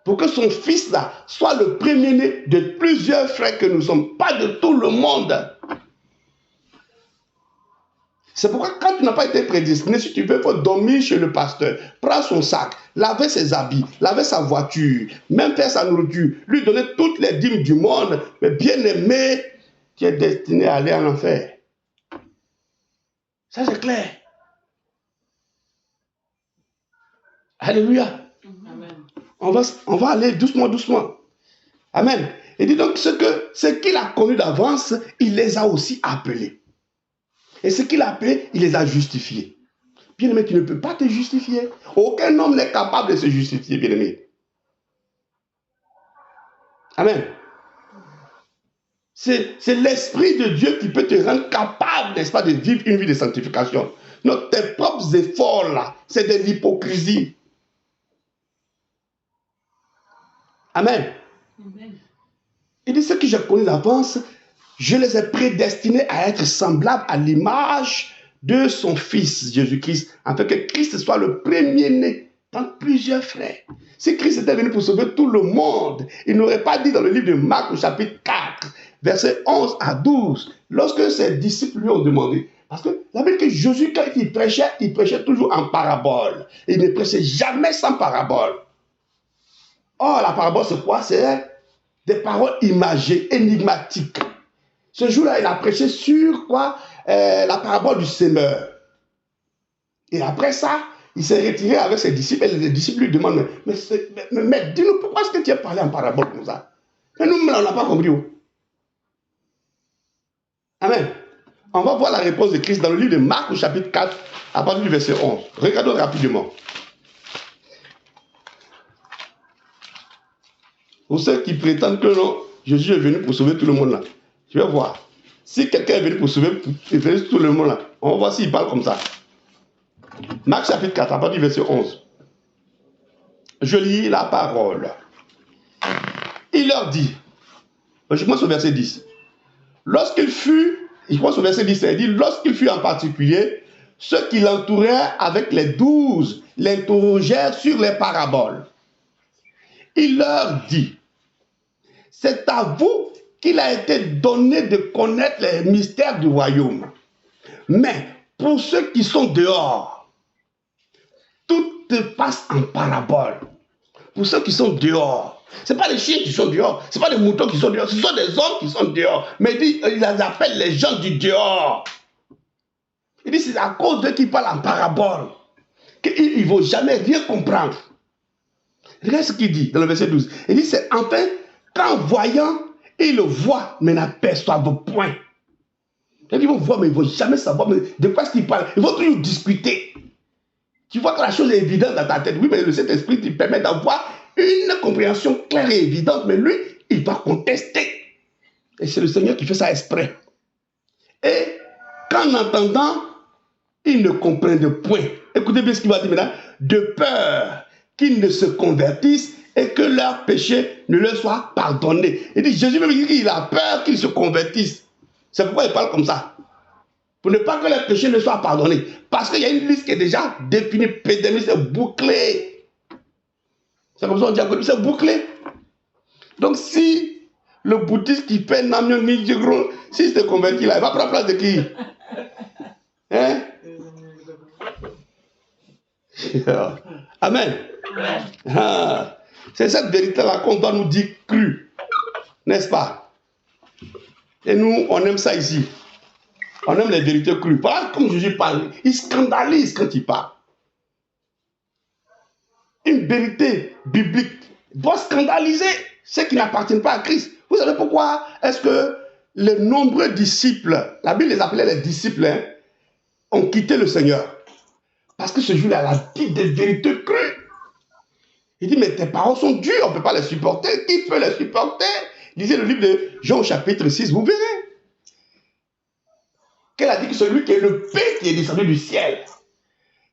Pour que son Fils là soit le premier-né de plusieurs frères que nous sommes, pas de tout le monde. C'est pourquoi quand tu n'as pas été prédestiné, si tu veux, il faut dormir chez le pasteur, prendre son sac, laver ses habits, laver sa voiture, même faire sa nourriture, lui donner toutes les dîmes du monde, mais bien aimé, tu es destiné à aller en enfer. Ça c'est clair. Alléluia. Amen. On va aller doucement, doucement. Amen. Et dit donc ce qu'il a connu d'avance, il les a aussi appelés. Et ce qu'il a appelé, il les a justifiés. Bien-aimé, tu ne peux pas te justifier. Aucun homme n'est capable de se justifier, bien-aimé. Amen. C'est l'Esprit de Dieu qui peut te rendre capable, n'est-ce pas, de vivre une vie de sanctification. Non, tes propres efforts là, c'est de l'hypocrisie. Amen. Amen. Il dit, ce que j'ai connu d'avance, je les ai prédestinés à être semblables à l'image de son Fils, Jésus-Christ, afin que Christ soit le premier-né dans plusieurs frères. Si Christ était venu pour sauver tout le monde, il n'aurait pas dit dans le livre de Marc, au chapitre 4, versets 11 à 12, lorsque ses disciples lui ont demandé, parce que la Bible dit que Jésus, quand il prêchait toujours en parabole. Il ne prêchait jamais sans parabole. Or, la parabole, c'est quoi? C'est des paroles imagées, énigmatiques. Ce jour-là, il a prêché sur quoi? La parabole du semeur. Et après ça, il s'est retiré avec ses disciples et les disciples lui demandent, mais dis-nous, pourquoi est-ce que tu as parlé en parabole comme ça? Mais nous, on n'a pas compris. Amen. On va voir la réponse de Christ dans le livre de Marc, au chapitre 4, à partir du verset 11. Regardons rapidement. Pour ceux qui prétendent que non, Jésus est venu pour sauver tout le monde là. Je vais voir. Si quelqu'un est venu pour sauver tout le monde là, on va voir s'il parle comme ça. Marc chapitre 4, à partir du verset 11. Je lis la parole. Il leur dit, je commence au verset 10. Lorsqu'il fut, il commence au verset 10, il dit, lorsqu'il fut en particulier, ceux qui l'entouraient avec les 12 l'interrogèrent sur les paraboles. Il leur dit, c'est à vous qu'il a été donné de connaître les mystères du royaume. Mais pour ceux qui sont dehors, tout se passe en parabole. Pour ceux qui sont dehors, ce n'est pas les chiens qui sont dehors, ce n'est pas les moutons qui sont dehors, ce sont des hommes qui sont dehors. Mais il les appelle les gens du dehors. Il dit, c'est à cause d'eux qu'ils parlent en parabole, qu'ils ne vont jamais rien comprendre. Regarde ce qu'il dit dans le verset 12. Il dit, c'est enfin, qu'en voyant, ils le voient, mais n'aperçoivent point. Ils vont voir, mais ils ne vont jamais savoir de quoi est-ce qu'ils parlent. Ils vont toujours discuter. Tu vois que la chose est évidente dans ta tête. Oui, mais le Saint-Esprit te permet d'avoir une compréhension claire et évidente, mais lui, il va contester. Et c'est le Seigneur qui fait ça exprès. Et qu'en entendant, ils ne comprennent point. Écoutez bien ce qu'il va dire maintenant. De peur qu'ils ne se convertissent et que leurs péchés ne leur soient pardonnés. Il dit, Jésus même dit qu'il a peur qu'ils se convertissent. C'est pourquoi il parle comme ça. Pour ne pas que leurs péchés ne soient pardonnés. Parce qu'il y a une liste qui est déjà définie, pédémique, c'est bouclé. C'est comme ça qu'on dit, c'est bouclé. Donc si le bouddhiste qui fait Namyon Nijigro, s'il se convertit là, il va prendre la place de qui? Hein? Amen. Ah, c'est cette vérité-là qu'on doit nous dire crue, n'est-ce pas? Et nous, on aime ça ici. On aime les vérités crues. Voilà, comme Jésus parle, il scandalise quand il parle. Une vérité biblique doit scandaliser ceux qui n'appartiennent pas à Christ. Vous savez pourquoi est-ce que les nombreux disciples, la Bible les appelait les disciples, hein, ont quitté le Seigneur? Parce que ce jour-là, il a dit des vérités crues. Il dit, mais tes paroles sont dures, on ne peut pas les supporter. Qui peut les supporter? Lisez le livre de Jean chapitre 6, vous verrez. Qu'elle a dit que celui qui est le pain qui est descendu du ciel,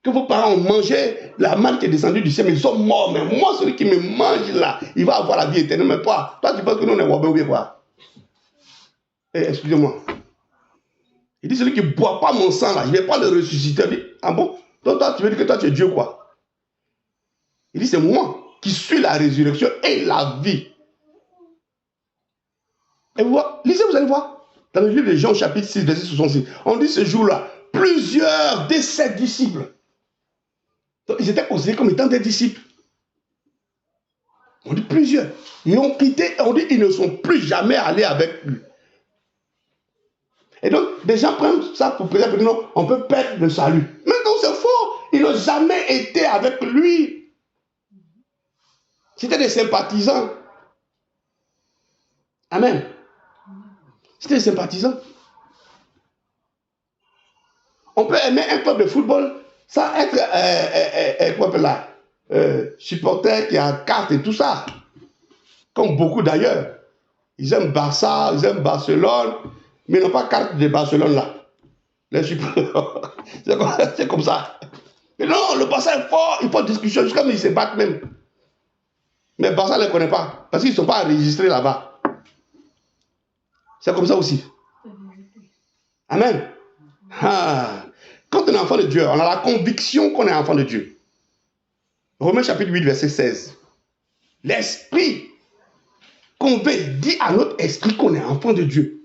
que vos parents ont mangé la manne qui est descendue du ciel, mais ils sont morts. Mais moi, celui qui me mange là, il va avoir la vie éternelle. Mais toi tu penses que nous on est wabé ou bien quoi? Excusez-moi. Il dit, celui qui ne boit pas mon sang là, je ne vais pas le ressusciter. Il dit, ah bon? Donc toi, tu veux dire que toi tu es Dieu quoi? Il dit, c'est moi qui suis la résurrection et la vie. Et vous, lisez, vous allez voir. Dans le livre de Jean, chapitre 6, verset 66, on dit ce jour-là, plusieurs de ses disciples, donc, ils étaient considérés comme étant des disciples. On dit plusieurs. Ils ont quitté, on dit ils ne sont plus jamais allés avec lui. Et donc, des gens prennent ça pour préserver que non, on peut perdre le salut. Mais non, c'est faux. Ils n'ont jamais été avec lui. C'était des sympathisants. Amen. C'était des sympathisants. On peut aimer un club de football sans être quoi là, supporter qui a carte et tout ça. Comme beaucoup d'ailleurs. Ils aiment Barça, ils aiment Barcelone, mais ils n'ont pas carte de Barcelone là. C'est comme ça. Mais non, le Barça est fort, il faut discussion jusqu'à mais ils se battent même. Mais Barça ne les connaît pas, parce qu'ils ne sont pas enregistrés là-bas. C'est comme ça aussi. Amen. Ah. Quand on est enfant de Dieu, on a la conviction qu'on est enfant de Dieu. Romains chapitre 8, verset 16. L'esprit convainc, dit à notre esprit qu'on est enfant de Dieu.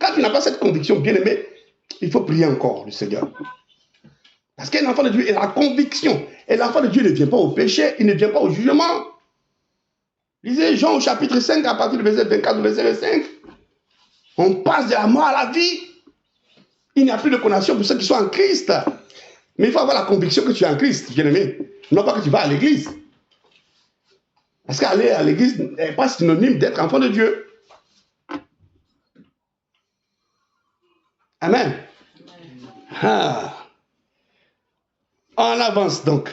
Quand tu n'as pas cette conviction, bien aimé, il faut prier encore le Seigneur. Parce qu'un enfant de Dieu, il a la conviction. Et l'enfant de Dieu ne vient pas au péché, il ne vient pas au jugement. Lisez Jean au chapitre 5, à partir du verset 24 au verset 25. On passe de la mort à la vie. Il n'y a plus de condamnation pour ceux qui sont en Christ. Mais il faut avoir la conviction que tu es en Christ, bien-aimé. Non pas que tu vas à l'église. Parce qu'aller à l'église n'est pas synonyme d'être enfant de Dieu. Amen. Ah. On avance donc.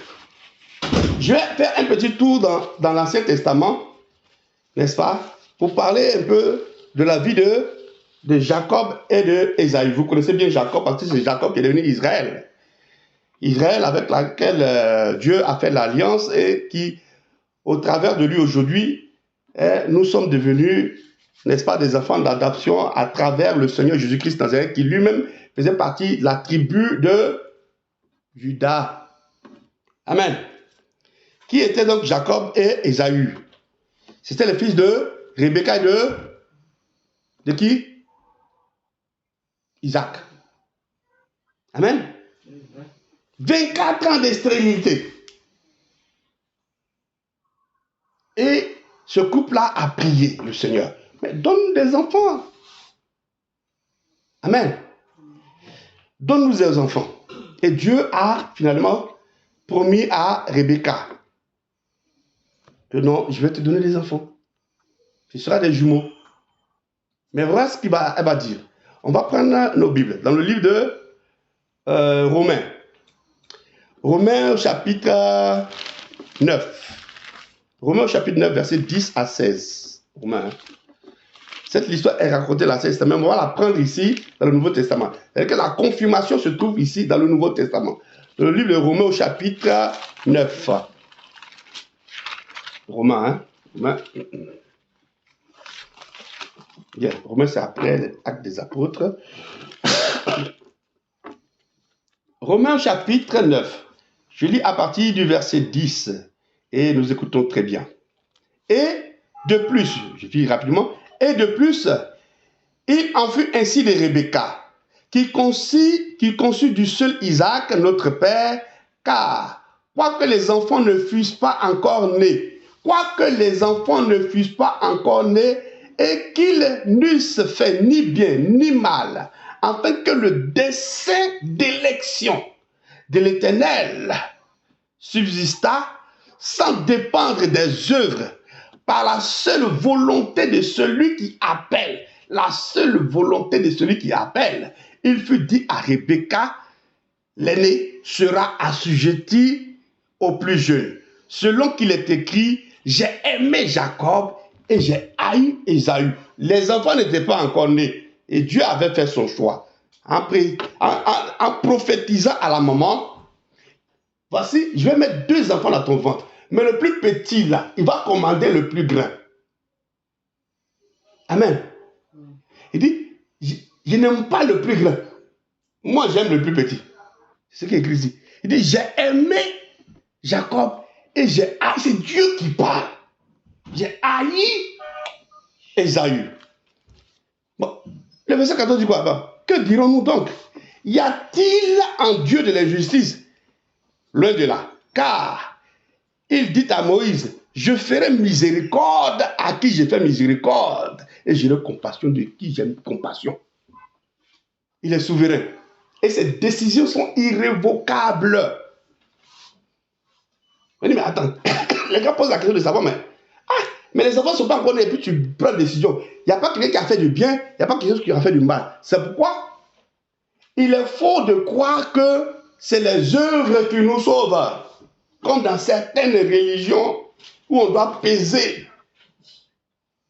Je vais faire un petit tour dans l'Ancien Testament, n'est-ce pas, pour parler un peu de la vie de Jacob et d'Ésaü. Vous connaissez bien Jacob parce que c'est Jacob qui est devenu Israël. Israël avec laquelle Dieu a fait l'alliance et qui, au travers de lui aujourd'hui, nous sommes devenus, n'est-ce pas, des enfants d'adoption à travers le Seigneur Jésus-Christ Nazareth qui lui-même faisait partie de la tribu de Juda. Amen. Qui étaient donc Jacob et Ésaü? C'était les fils de Rebecca et de qui? Isaac. Amen. 24 ans de stérilité. Et ce couple-là a prié le Seigneur. Mais donne des enfants. Amen. Donne-nous des enfants. Et Dieu a finalement promis à Rebecca que non, je vais te donner des enfants. Ce sera des jumeaux. Mais voilà ce qu'elle va dire. On va prendre nos Bibles. Dans le livre de Romains. Romains chapitre 9. Romains chapitre 9, verset 10 à 16. Romains. Cette histoire est racontée dans l'Ancien Testament. On va la prendre ici, dans le Nouveau Testament. C'est-à-dire que la confirmation se trouve ici, dans le Nouveau Testament. Dans le livre de Romains au chapitre 9. Romains, hein? Romains. Bien, Romains, c'est après l'acte des apôtres. Romains chapitre 9. Je lis à partir du verset 10. Et nous écoutons très bien. Et de plus, je lis rapidement, et de plus, il en fut ainsi de Rebecca, qui conçut du seul Isaac, notre père, car quoique les enfants ne fussent pas encore nés, quoique les enfants ne fussent pas encore nés, et qu'ils n'eussent fait ni bien ni mal, afin que le dessein d'élection de l'Éternel subsista sans dépendre des œuvres, par la seule volonté de celui qui appelle. La seule volonté de celui qui appelle. Il fut dit à Rebecca, l'aîné sera assujetti au plus jeune. Selon qu'il est écrit, j'ai aimé Jacob et j'ai haï Ésaü. Les enfants n'étaient pas encore nés et Dieu avait fait son choix. En prophétisant à la maman, voici, je vais mettre 2 enfants dans ton ventre. Mais le plus petit là, il va commander le plus grand. Amen. Il dit, je n'aime pas le plus grand. Moi, j'aime le plus petit. C'est ce qui est écrit ici. Il dit, j'ai aimé Jacob et j'ai haï. C'est Dieu qui parle. J'ai haï Ésaü. Bon, le verset 14 dit quoi? Que dirons-nous donc? Y a-t-il en Dieu de l'injustice? Loin de là. Car il dit à Moïse, je ferai miséricorde à qui je fais miséricorde et j'aurai compassion de qui j'ai compassion. Il est souverain. Et ses décisions sont irrévocables. On dit, mais attends, les gars posent la question de savoir, mais les enfants ne sont pas encore nés et puis tu prends une décision. Il n'y a pas quelqu'un qui a fait du bien, il n'y a pas quelqu'un qui a fait du mal. C'est pourquoi il est faux de croire que c'est les œuvres qui nous sauvent. Comme dans certaines religions où on doit peser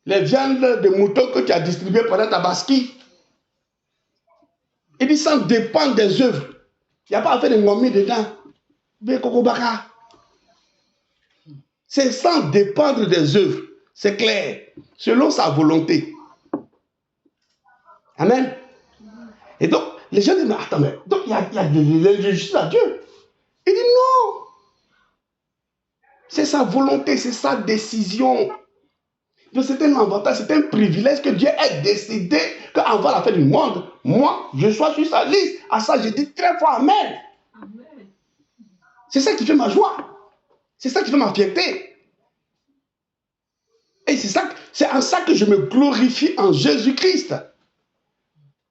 les viandes de mouton que tu as distribuées pendant ta basquille. Il dit ça dépend des œuvres. Il n'y a pas à faire de ngomi dedans. C'est sans dépendre des œuvres. C'est clair. Selon sa volonté. Amen. Et donc, les gens disent, mais attends, donc il y a de l'injustice à Dieu. Il dit non. C'est sa volonté, c'est sa décision. Donc c'est un avantage, c'est un privilège que Dieu ait décidé qu'avant la fin du monde, moi, je sois sur sa liste. À ça, je dis très fort Amen. Amen. C'est ça qui fait ma joie. C'est ça qui fait ma fierté. Et c'est en ça que je me glorifie en Jésus-Christ.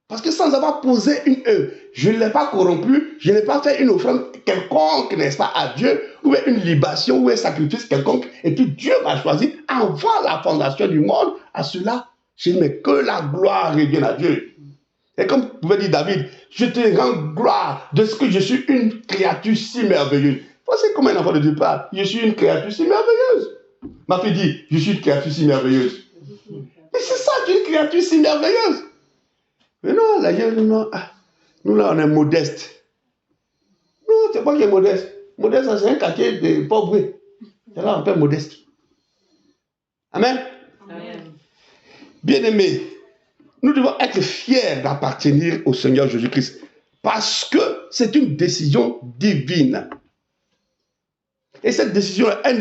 Parce que sans avoir posé une œuvre, je ne l'ai pas corrompu, je n'ai pas fait une offrande quelconque, n'est-ce pas, à Dieu, ou une libation, ou un sacrifice quelconque, et puis Dieu m'a choisi avant la fondation du monde. À cela, je ne mets que la gloire et bien à Dieu. Et comme pouvait dire David, je te rends gloire de ce que je suis une créature si merveilleuse. Voici comment un enfant de Dieu parle. Je suis une créature si merveilleuse. Ma fille dit, je suis une créature si merveilleuse. Et c'est ça qu'une créature si merveilleuse. Mais non, là, nous là, on est modeste. Non, c'est pas qui est modeste. Modeste, c'est un quartier de pauvres. C'est là, on peut être modeste. Amen. Amen. Bien-aimés, nous devons être fiers d'appartenir au Seigneur Jésus-Christ. Parce que c'est une décision divine. Et cette décision, elle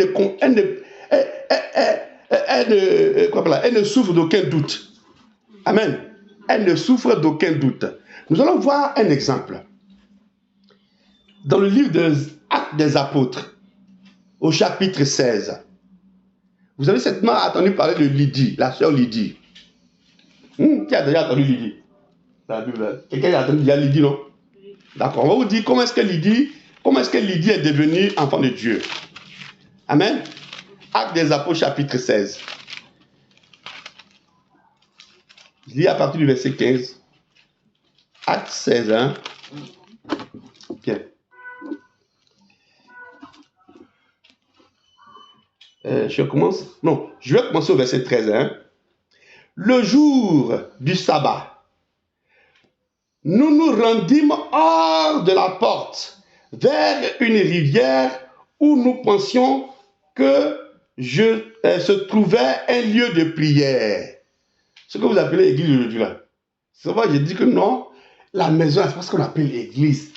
ne souffre d'aucun doute. Amen. Elle ne souffre d'aucun doute. Nous allons voir un exemple. Dans le livre des Actes des Apôtres, au chapitre 16, vous avez certainement entendu parler de Lydie, la sœur Lydie. Qui a déjà entendu Lydie? Quelqu'un a entendu Lydie, non? D'accord, on va vous dire comment est-ce que Lydie est devenue enfant de Dieu. Amen. Actes des Apôtres, chapitre 16. Je lis à partir du verset 15. Acte 16, hein? Bien. Je vais commencer au verset 13, hein? Le jour du sabbat, nous nous rendîmes hors de la porte, vers une rivière où nous pensions que se trouvait un lieu de prière. Ce que vous appelez l'église aujourd'hui là. C'est pourquoi je dis que non, la maison, c'est pas ce qu'on appelle l'église.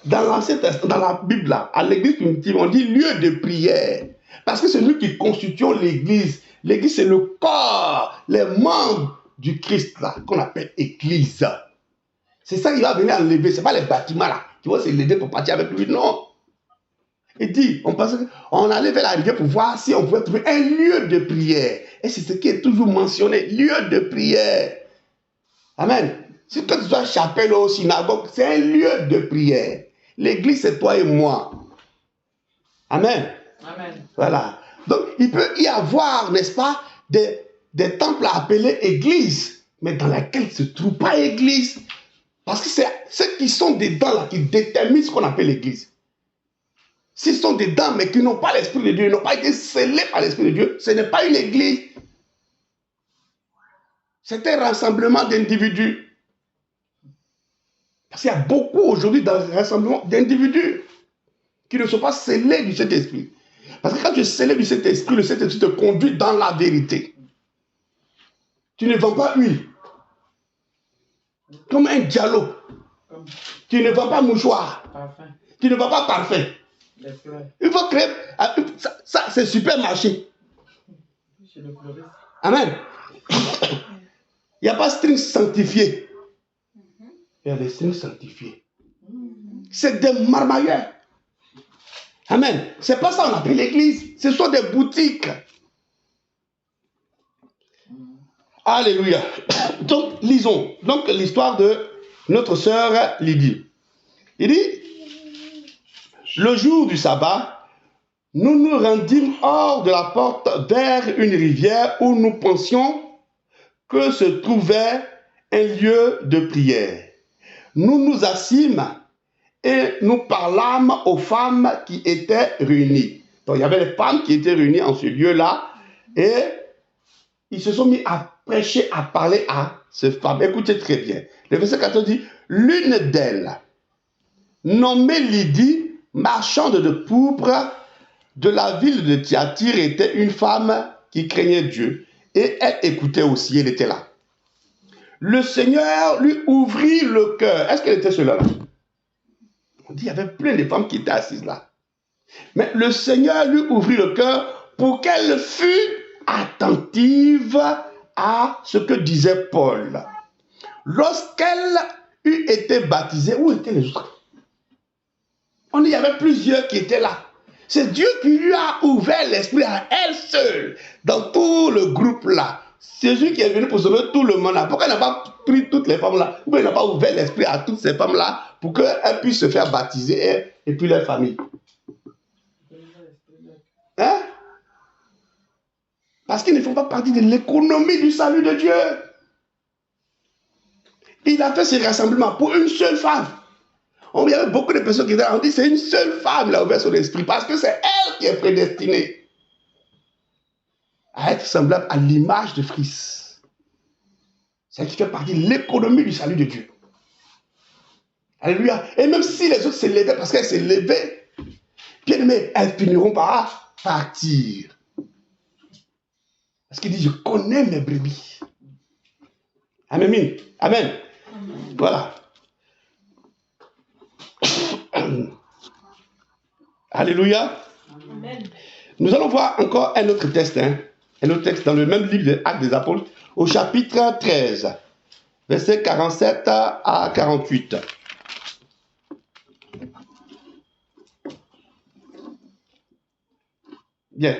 Dans l'Ancien Testament, dans la Bible là, à l'église primitive, on dit lieu de prière. Parce que c'est nous qui constituons l'église. L'église, c'est le corps, les membres du Christ là, qu'on appelle église. C'est ça qui va venir enlever. Ce n'est pas les bâtiments là qui vont s'élever pour partir avec lui. Non. Il dit, on allait vers la rivière pour voir si on pouvait trouver un lieu de prière. Et c'est ce qui est toujours mentionné, lieu de prière. Amen. Si toi tu dois chapelle ou synagogue, c'est un lieu de prière. L'église, c'est toi et moi. Amen. Amen. Voilà. Donc, il peut y avoir, n'est-ce pas, des temples appelés églises, mais dans lesquels ne se trouve pas église. Parce que c'est ceux qui sont dedans là qui déterminent ce qu'on appelle l'église. S'ils sont dedans, mais qui n'ont pas l'Esprit de Dieu, ils n'ont pas été scellés par l'Esprit de Dieu, ce n'est pas une église. C'est un rassemblement d'individus. Parce qu'il y a beaucoup aujourd'hui dans le rassemblement d'individus qui ne sont pas scellés du Saint-Esprit. Parce que quand tu es scellé du Saint-Esprit, le Saint-Esprit te conduit dans la vérité. Tu ne vends pas huile. Comme un dialogue. Tu ne vends pas mouchoir. Parfum. Tu ne vends pas parfum. Les fleurs. Il faut créer. Ça c'est supermarché. Chez le fleuriste. Amen. Il n'y a pas string sanctifié. Il y a des strings sanctifiés. C'est des marmailleurs. Amen. C'est pas ça qu'on appelle l'église. Ce sont des boutiques. Alléluia. Donc, lisons. Donc, l'histoire de notre sœur Lydie. Il dit, le jour du sabbat, nous nous rendîmes hors de la porte vers une rivière où nous pensions que se trouvait un lieu de prière. Nous nous assîmes et nous parlâmes aux femmes qui étaient réunies. Donc, il y avait les femmes qui étaient réunies en ce lieu-là et ils se sont mis à prêcher, à parler à ces femmes. Écoutez très bien. Le verset 14 dit, l'une d'elles, nommée Lydie, marchande de pourpre de la ville de Thyatire, était une femme qui craignait Dieu. Et elle écoutait aussi, elle était là. Le Seigneur lui ouvrit le cœur. Est-ce qu'elle était seule là? On dit, il y avait plein de femmes qui étaient assises là. Mais le Seigneur lui ouvrit le cœur pour qu'elle fût attentive à ce que disait Paul. Lorsqu'elle eut été baptisée, où étaient les autres? On dit, il y avait plusieurs qui étaient là. C'est Dieu qui lui a ouvert l'esprit à elle seule, dans tout le groupe là. C'est Jésus qui est venu pour sauver tout le monde là. Pourquoi il n'a pas pris toutes les femmes là? Pourquoi il n'a pas ouvert l'esprit à toutes ces femmes là pour qu'elles puissent se faire baptiser et puis leur famille? Hein? Parce qu'ils ne font pas partie de l'économie du salut de Dieu. Il a fait ce rassemblement pour une seule femme. Il y avait beaucoup de personnes qui étaient là. On dit c'est une seule femme qui a ouvert son esprit parce que c'est elle qui est prédestinée à être semblable à l'image de Christ. C'est elle qui fait partie de l'économie du salut de Dieu. Alléluia. Et même si les autres s'élevaient parce qu'elles s'élevaient, bien aimés, elles finiront par partir. Parce qu'il dit, je connais mes brebis. Amen. Amen. Voilà. Alléluia. Amen. Nous allons voir encore un autre texte. Un autre texte dans le même livre des Actes des Apôtres, au chapitre 13, versets 47 à 48. Bien.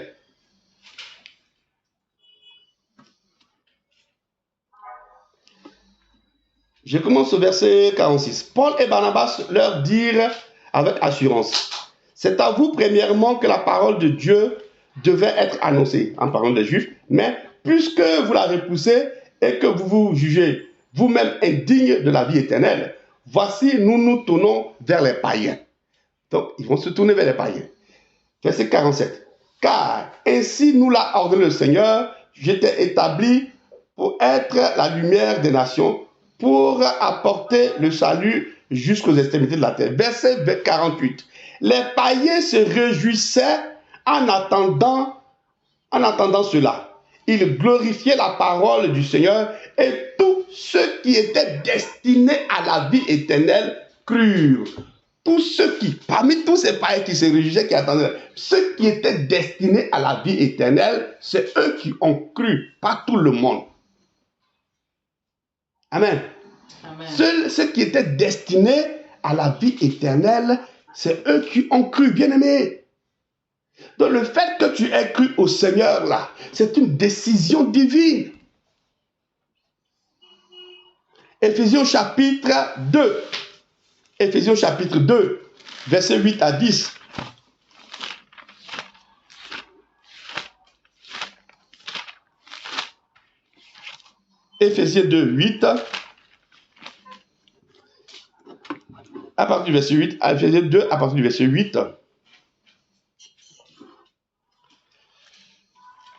Je commence au verset 46. Paul et Barnabas leur dirent avec assurance, c'est à vous premièrement que la parole de Dieu devait être annoncée, en parlant des Juifs, mais puisque vous la repoussez et que vous vous jugez vous-même indigne de la vie éternelle, voici nous nous tournons vers les païens. Donc, ils vont se tourner vers les païens. Verset 47. Car ainsi nous l'a ordonné le Seigneur, j'étais établi pour être la lumière des nations, pour apporter le salut jusqu'aux extrémités de la terre. Verset 48. Les païens se réjouissaient en attendant cela. Ils glorifiaient la parole du Seigneur et tous ceux qui étaient destinés à la vie éternelle crurent. Tous ceux qui, parmi tous ces païens qui se réjouissaient, qui attendaient, ceux qui étaient destinés à la vie éternelle, c'est eux qui ont cru, pas tout le monde. Amen. Amen. Seuls ceux qui étaient destinés à la vie éternelle, c'est eux qui ont cru, bien-aimés. Donc le fait que tu aies cru au Seigneur là, c'est une décision divine. Éphésiens chapitre 2. Éphésiens chapitre 2, versets 8 à 10. Éphésiens 2, 8. À partir du verset 8. Éphésiens 2, à partir du verset 8.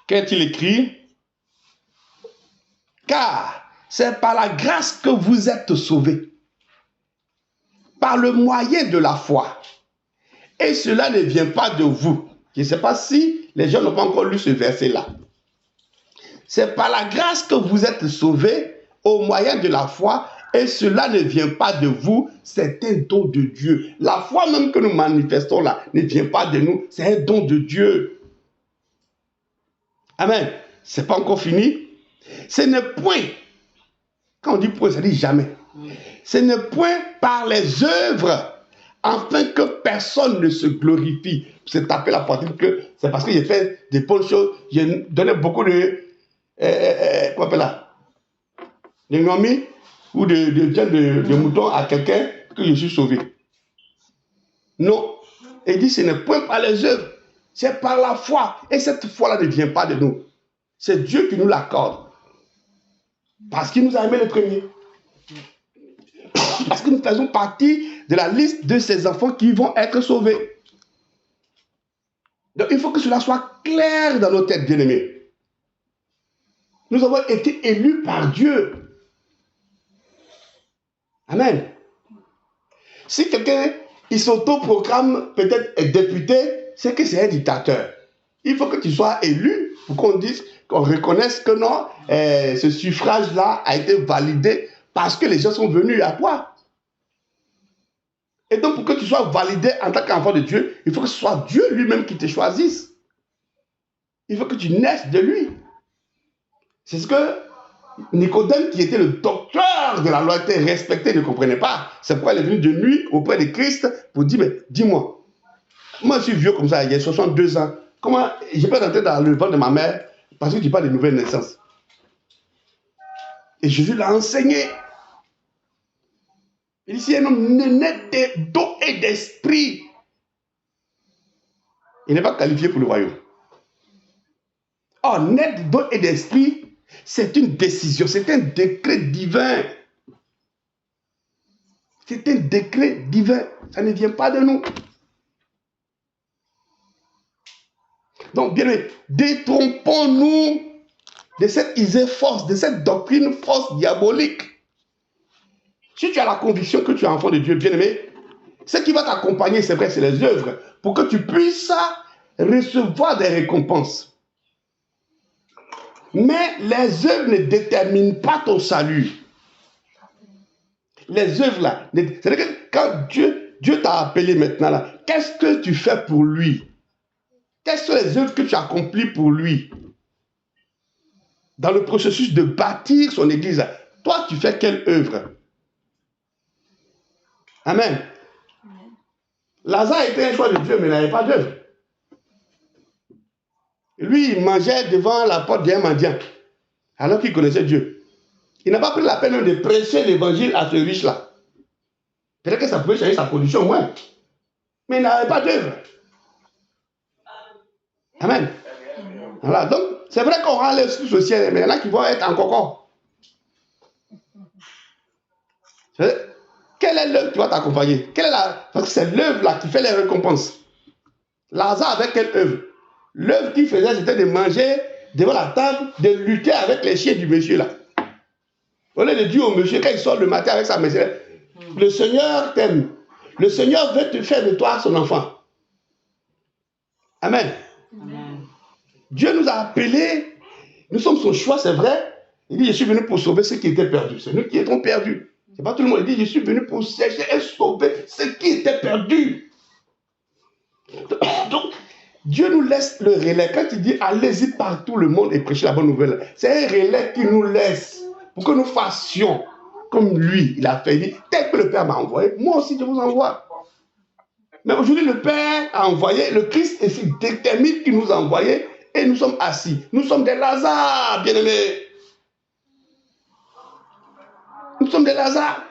Qu'est-il écrit? Car c'est par la grâce que vous êtes sauvés, par le moyen de la foi. Et cela ne vient pas de vous. Je ne sais pas si les gens n'ont pas encore lu ce verset-là. C'est par la grâce que vous êtes sauvés au moyen de la foi, et cela ne vient pas de vous, c'est un don de Dieu. La foi même que nous manifestons là ne vient pas de nous, c'est un don de Dieu. Amen. Ce n'est pas encore fini. Ce n'est point, quand on dit point, ça dit jamais. Ce n'est point par les œuvres, afin que personne ne se glorifie. C'est taper la poitrine que c'est parce que j'ai fait des bonnes choses, j'ai donné beaucoup de quoi appelle là, de nomis ou de moutons à quelqu'un que je suis sauvé. Non. Il dit ce n'est point par les œuvres, c'est par la foi. Et cette foi-là ne vient pas de nous. C'est Dieu qui nous l'accorde. Parce qu'il nous a aimé le premier. Parce que nous faisons partie de la liste de ces enfants qui vont être sauvés. Donc il faut que cela soit clair dans nos têtes, bien-aimés. Nous avons été élus par Dieu. Amen. Si quelqu'un, il s'autoproclame peut-être député, c'est que c'est un dictateur. Il faut que tu sois élu pour qu'on dise, qu'on reconnaisse que non, ce suffrage-là a été validé parce que les gens sont venus à toi. Et donc, pour que tu sois validé en tant qu'enfant de Dieu, il faut que ce soit Dieu lui-même qui te choisisse. Il faut que tu naisses de lui. C'est ce que Nicodème, qui était le docteur de la loi, était respecté, ne comprenait pas. C'est pourquoi il est venu de nuit auprès de Christ pour dire, mais dis-moi, moi je suis vieux comme ça, il y a 62 ans, comment je peux rentrer dans le ventre de ma mère parce que tu parles de nouvelle naissance? Et Jésus l'a enseigné. Il dit, si un homme né d'eau et d'esprit, il n'est pas qualifié pour le royaume. Or, naître d'eau et d'esprit, c'est une décision, c'est un décret divin. C'est un décret divin. Ça ne vient pas de nous. Donc, bien aimé, détrompons-nous de cette idée fausse, de cette doctrine fausse diabolique. Si tu as la conviction que tu es enfant de Dieu, bien aimé, ce qui va t'accompagner, c'est vrai, c'est les œuvres, pour que tu puisses recevoir des récompenses. Mais les œuvres ne déterminent pas ton salut. Les œuvres là, c'est-à-dire que quand Dieu t'a appelé maintenant là, qu'est-ce que tu fais pour lui? Quelles sont les œuvres que tu accomplis pour lui? Dans le processus de bâtir son église, toi tu fais quelle œuvre? Amen. Lazare était un choix de Dieu, mais il n'avait pas d'œuvre. Lui, il mangeait devant la porte d'un mendiant, alors qu'il connaissait Dieu. Il n'a pas pris la peine de prêcher l'évangile à ce riche-là. Peut-être que ça pouvait changer sa condition, ouais. Mais il n'avait pas d'œuvre. Amen. Voilà, donc, c'est vrai qu'on rend les sous au ciel, mais il y en a qui vont être en cocon. Quelle est l'œuvre qui va t'accompagner? Parce que c'est l'œuvre là qui fait les récompenses. Lazare avait quelle œuvre? L'œuvre qu'il faisait, c'était de manger devant la table, de lutter avec les chiens du monsieur là. Au lieu de dire au monsieur, quand il sort le matin avec sa maison, le Seigneur t'aime. Le Seigneur veut te faire de toi son enfant. Amen. Amen. Dieu nous a appelés, nous sommes son choix, c'est vrai. Il dit, je suis venu pour sauver ceux qui étaient perdus. C'est nous qui étions perdus. C'est pas tout le monde. Il dit, je suis venu pour chercher et sauver ceux qui étaient perdus. Donc, Dieu nous laisse le relais. Quand il dit, allez-y par tout le monde et prêchez la bonne nouvelle, c'est un relais qu'il nous laisse pour que nous fassions comme lui. Il a fait, il dit, tel que le Père m'a envoyé, moi aussi je vous envoie. Mais aujourd'hui, le Père a envoyé, le Christ ici détermine qu'il nous a envoyés et nous sommes assis. Nous sommes des Lazare, bien-aimés. Nous sommes des Lazare.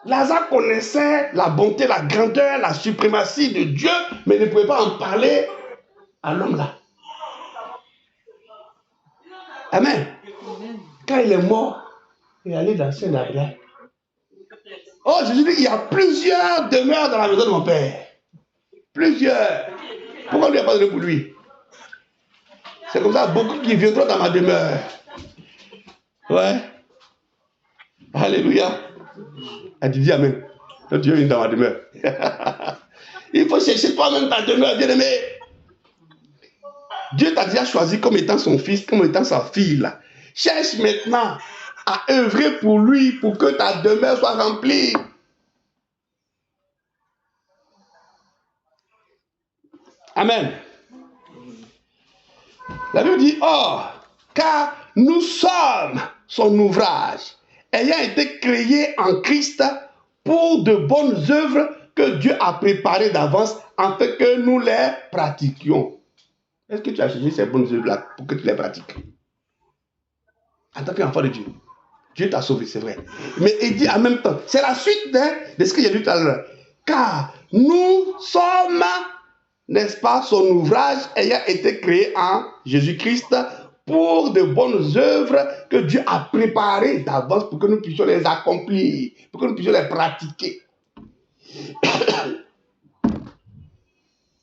Lazare connaissait la bonté, la grandeur, la suprématie de Dieu, mais ne pouvait pas en parler à l'homme là. Amen. Quand il est mort, il est allé dans le sein d'Abraham. Oh, Jésus dit, il y a plusieurs demeures dans la maison de mon Père. Plusieurs. Pourquoi on ne lui a pas donné pour lui? C'est comme ça, beaucoup qui viendront dans ma demeure. Ouais. Alléluia. Elle te dit Amen. Toi, tu viens dans ma demeure. Il faut chercher toi-même ta demeure, bien-aimé. Dieu t'a déjà choisi comme étant son fils, comme étant sa fille. Là. Cherche maintenant à œuvrer pour lui, pour que ta demeure soit remplie. Amen. La Bible dit, oh, car nous sommes son ouvrage, ayant été créés en Christ pour de bonnes œuvres que Dieu a préparées d'avance, afin que nous les pratiquions. Est-ce que tu as cherché ces bonnes œuvres-là pour que tu les pratiques? En tant qu'enfant de Dieu. Dieu t'a sauvé, c'est vrai. Mais il dit en même temps, c'est la suite de ce que j'ai lu tout à l'heure. Car nous sommes, n'est-ce pas, son ouvrage ayant été créé en Jésus-Christ pour de bonnes œuvres que Dieu a préparées d'avance pour que nous puissions les accomplir, pour que nous puissions les pratiquer.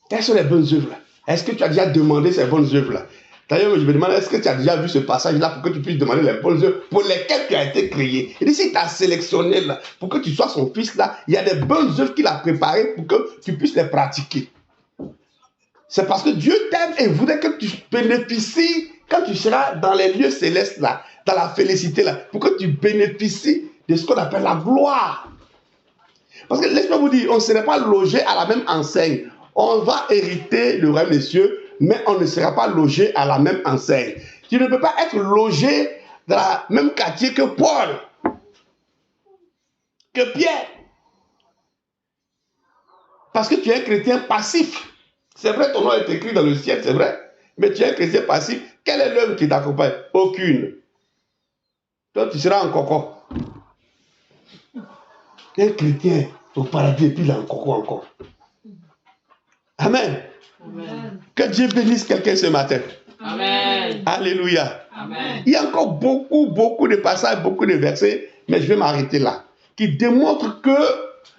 Quelles sont les bonnes œuvres là? Est-ce que tu as déjà demandé ces bonnes œuvres là? D'ailleurs, je me demande, est-ce que tu as déjà vu ce passage-là pour que tu puisses demander les bonnes œuvres pour lesquelles tu as été créé? Et si tu as sélectionné là, pour que tu sois son fils là, il y a des bonnes œuvres qu'il a préparées pour que tu puisses les pratiquer. C'est parce que Dieu t'aime et voudrait que tu bénéficies, quand tu seras dans les lieux célestes là, dans la félicité là, pour que tu bénéficies de ce qu'on appelle la gloire. Parce que laisse-moi vous dire, on ne serait pas logé à la même enseigne. On va hériter le royaume des cieux, mais on ne sera pas logé à la même enseigne. Tu ne peux pas être logé dans le même quartier que Paul, que Pierre. Parce que tu es un chrétien passif. C'est vrai, ton nom est écrit dans le ciel, c'est vrai. Mais tu es un chrétien passif. Quelle est l'œuvre qui t'accompagne? Aucune. Toi, tu seras en coco. Un chrétien au paradis et puis là en coco encore. Amen. Amen. Que Dieu bénisse quelqu'un ce matin. Amen. Alléluia. Amen. Il y a encore beaucoup de passages, beaucoup de versets, mais je vais m'arrêter là, qui démontrent que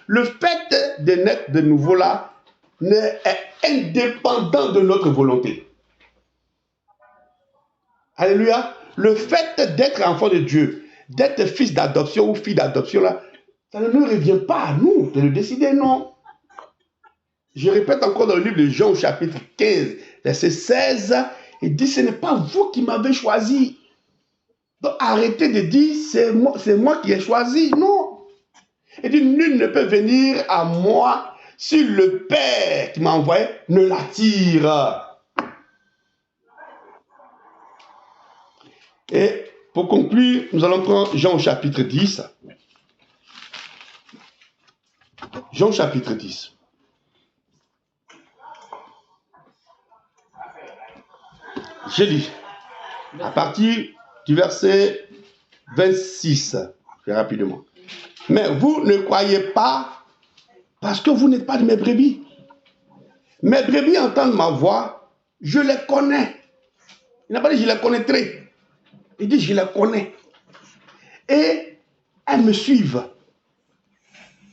le fait de naître de nouveau là est indépendant de notre volonté. Alléluia. Le fait d'être enfant de Dieu, d'être fils d'adoption ou fille d'adoption là, ça ne nous revient pas à nous de le décider, non. Je répète encore dans le livre de Jean au chapitre 15, verset 16, il dit, ce n'est pas vous qui m'avez choisi. Donc arrêtez de dire, c'est moi qui ai choisi. Non. Il dit, nul ne peut venir à moi si le Père qui m'a envoyé ne l'attire. Et pour conclure, nous allons prendre Jean au chapitre 10. Jean au chapitre 10. Je lis à partir du verset 26, très rapidement. Mais vous ne croyez pas parce que vous n'êtes pas de mes brebis. Mes brebis entendent ma voix, je les connais. Il n'a pas dit je les connaîtrai. Il dit je les connais. Et elles me suivent.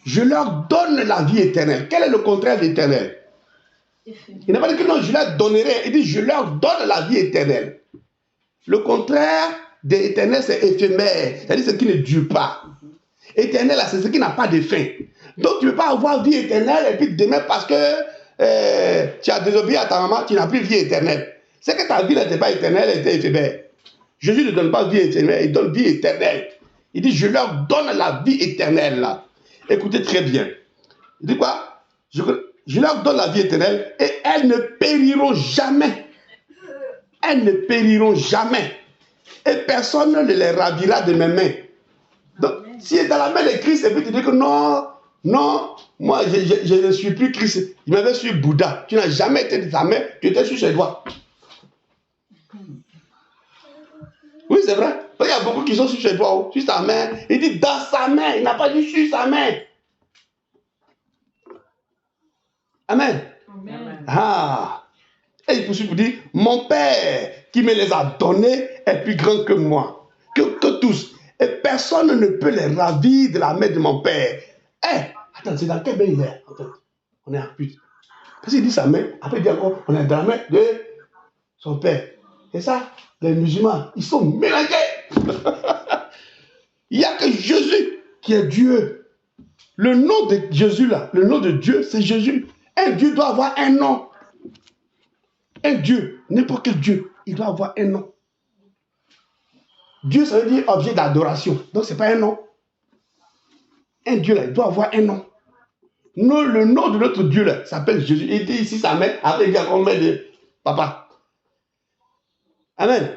Je leur donne la vie éternelle. Quel est le contraire d'éternel? Il n'a pas dit que non, je leur donnerai. Il dit, je leur donne la vie éternelle. Le contraire d'éternel, c'est éphémère. C'est-à-dire ce qui ne dure pas. Éternel, c'est ce qui n'a pas de fin. Donc, tu ne peux pas avoir vie éternelle et puis demain, parce que tu as désobéi à ta maman, tu n'as plus vie éternelle. C'est que ta vie n'était pas éternelle, elle était éphémère. Jésus ne donne pas vie éternelle, il donne vie éternelle. Il dit, je leur donne la vie éternelle. Là. Écoutez très bien. Il dit quoi? Je leur donne la vie éternelle et elles ne périront jamais. Elles ne périront jamais. Et personne ne les ravira de mes mains. Donc, si est dans la main de Christ et puis tu dis que non, Non, moi, je ne suis plus Christ. Il m'avait sur Bouddha. Tu n'as jamais été de ta main, tu étais sur ses doigts. Oui, c'est vrai. Il y a beaucoup qui sont sur ses doigts, sur sa main. Il dit dans sa main. Il n'a pas dit sur sa main. Amen. Amen. Ah. Et il poursuit pour dire, mon Père qui me les a donnés est plus grand que moi, que tous. Et personne ne peut les ravir de la main de mon Père. Eh, attends, c'est dans quel bain il est? Attends, on est en plus. Parce qu'il dit sa main, après il dit encore, on est dans la main de son Père. Et ça, les musulmans, ils sont mélangés. Il n'y a que Jésus qui est Dieu. Le nom de Jésus là, le nom de Dieu, c'est Jésus. Un Dieu doit avoir un nom. Un Dieu, n'importe quel Dieu, il doit avoir un nom. Dieu, ça veut dire objet d'adoration. Donc, ce n'est pas un nom. Un Dieu, là, il doit avoir un nom. Nous, le nom de notre Dieu, là, s'appelle Jésus. Il dit ici sa mère, après il dit encore mère de papa. Amen.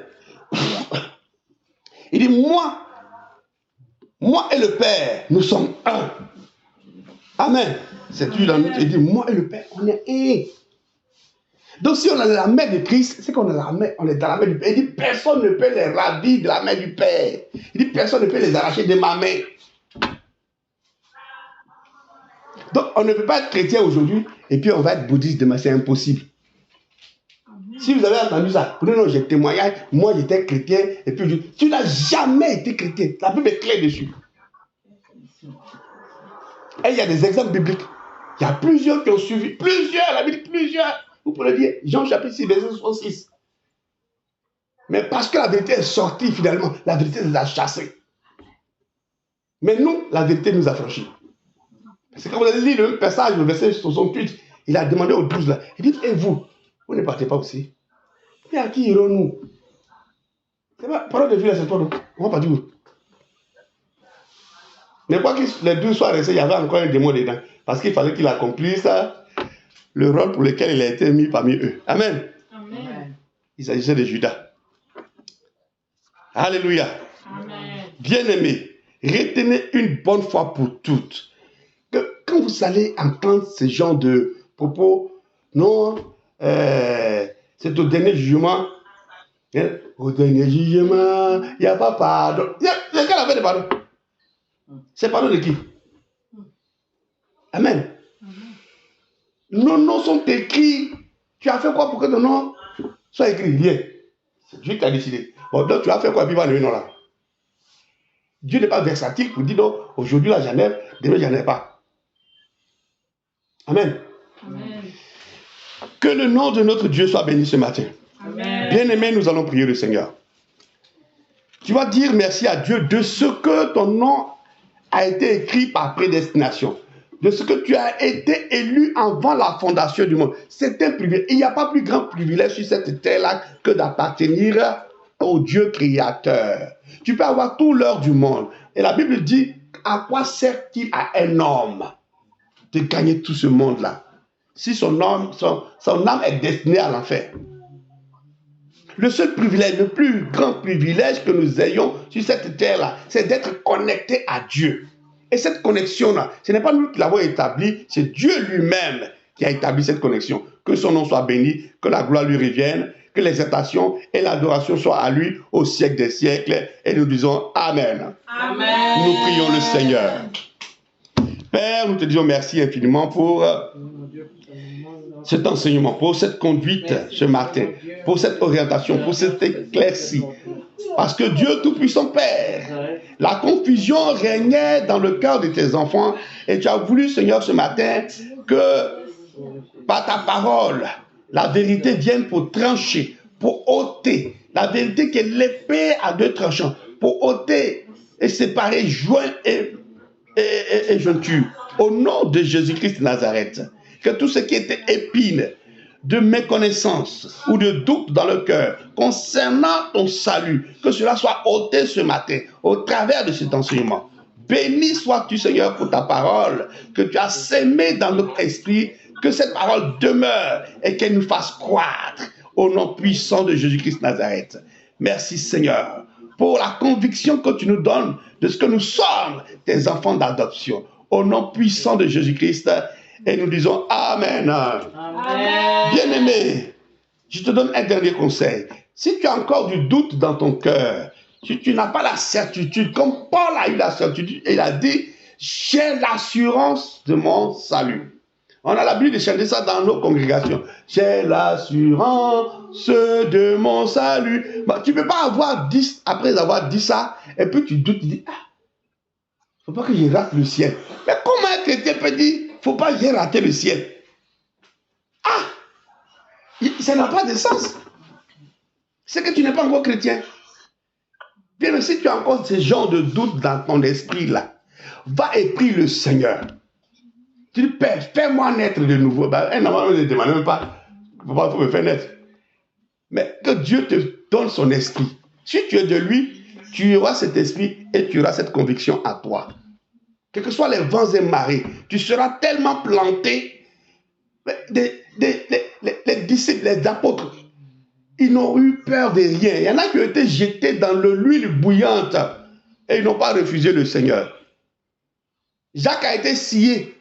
Il dit, moi et le Père, nous sommes un. Amen. C'est lui là, il dit, moi et le Père, on est un. Donc si on a la main de Christ, c'est qu'on a la main, on est dans la main du Père. Il dit, personne ne peut les ravir de la main du Père. Il dit, personne ne peut les arracher de ma main. Donc on ne peut pas être chrétien aujourd'hui et puis on va être bouddhiste demain, c'est impossible. Si vous avez entendu ça, vous dites non, j'ai témoignage, moi j'étais chrétien et puis tu n'as jamais été chrétien. La Bible est claire dessus. Et il y a des exemples bibliques. Il y a plusieurs qui ont suivi, la Bible dit plusieurs. Vous pouvez dire, Jean chapitre 6, verset 66. Mais parce que la vérité est sortie finalement, la vérité nous a chassés. Mais nous, la vérité nous a franchis. C'est quand vous allez lire le même passage, le verset 68, il a demandé aux 12 là, il dit, et vous ne partez pas aussi? Mais à qui irons-nous? C'est pas, parole de vie là, c'est toi, non? On va partir où? Mais quoi que les 12 soient restés, il y avait encore un démon dedans. Parce qu'il fallait qu'il accomplisse le rôle pour lequel il a été mis parmi eux. Amen. Amen. Il s'agissait de Judas. Alléluia. Amen. Bien-aimés, retenez une bonne fois pour toutes que quand vous allez entendre ce genre de propos, non, c'est au dernier jugement. Hein, au dernier jugement, il n'y a pas pardon. Il y a quel affaire de pardon? C'est pardon de qui? Amen. Nos noms sont écrits. Tu as fait quoi pour que ton nom soit écrit? Rien. C'est Dieu qui a décidé. Bon, donc tu as fait quoi? Puis il va le nom là. Dieu n'est pas versatile pour dire non, aujourd'hui là j'en ai, demain j'en ai pas. Amen. Amen. Que le nom de notre Dieu soit béni ce matin. Amen. Bien-aimés, nous allons prier le Seigneur. Tu vas dire merci à Dieu de ce que ton nom a été écrit par prédestination. De ce que tu as été élu avant la fondation du monde. C'est un privilège. Il n'y a pas plus grand privilège sur cette terre-là que d'appartenir au Dieu créateur. Tu peux avoir tout l'heure du monde. Et la Bible dit, à quoi sert-il à un homme de gagner tout ce monde-là si son âme est destinée à l'enfer? Le seul privilège, le plus grand privilège que nous ayons sur cette terre-là, c'est d'être connectés à Dieu. Et cette connexion-là, ce n'est pas nous qui l'avons établie, c'est Dieu lui-même qui a établi cette connexion. Que son nom soit béni, que la gloire lui revienne, que l'exaltation et l'adoration soient à lui au siècle des siècles. Et nous disons Amen. Amen. Nous prions le Seigneur. Père, nous te disons merci infiniment pour cet enseignement, pour cette conduite ce matin, pour cette orientation, pour cette éclaircie. Parce que Dieu Tout-Puissant Père, la confusion régnait dans le cœur de tes enfants et tu as voulu, Seigneur, ce matin, que par ta parole, la vérité vienne pour trancher, pour ôter. La vérité qui est l'épée à deux tranchants, pour ôter et séparer joint et jointure. Au nom de Jésus-Christ de Nazareth, que tout ce qui était épine, de méconnaissance ou de doute dans le cœur concernant ton salut, que cela soit ôté ce matin au travers de cet enseignement. Béni sois-tu, Seigneur, pour ta parole que tu as sémée dans notre esprit, que cette parole demeure et qu'elle nous fasse croître au nom puissant de Jésus-Christ de Nazareth. Merci, Seigneur, pour la conviction que tu nous donnes de ce que nous sommes, tes enfants d'adoption. au nom puissant de Jésus-Christ. Et nous disons Amen. Amen. Bien-aimé, je te donne un dernier conseil. Si tu as encore du doute dans ton cœur, si tu n'as pas la certitude, comme Paul a eu la certitude, il a dit, j'ai l'assurance de mon salut. On a l'habitude de chanter ça dans nos congrégations. J'ai l'assurance de mon salut. Bah, tu ne peux pas avoir dit, après avoir dit ça, et puis tu doutes, tu dis, faut pas que je rate le ciel. Mais comment un chrétien peut dire, faut pas que j'ai raté le ciel? Ça n'a pas de sens. C'est que tu n'es pas encore chrétien. Bien, mais si tu as encore ce genre de doute dans ton esprit là, va et prie le Seigneur. Tu dis, Père, fais-moi naître de nouveau. Un enfant ne demande même pas, il faut me faire naître. Mais que Dieu te donne son esprit. Si tu es de lui, tu auras cet esprit et tu auras cette conviction à toi. Quels que soient les vents et marées, tu seras tellement planté. Les disciples, les apôtres, ils n'ont eu peur de rien. Il y en a qui ont été jetés dans l'huile bouillante et ils n'ont pas refusé le Seigneur. Jacques a été scié.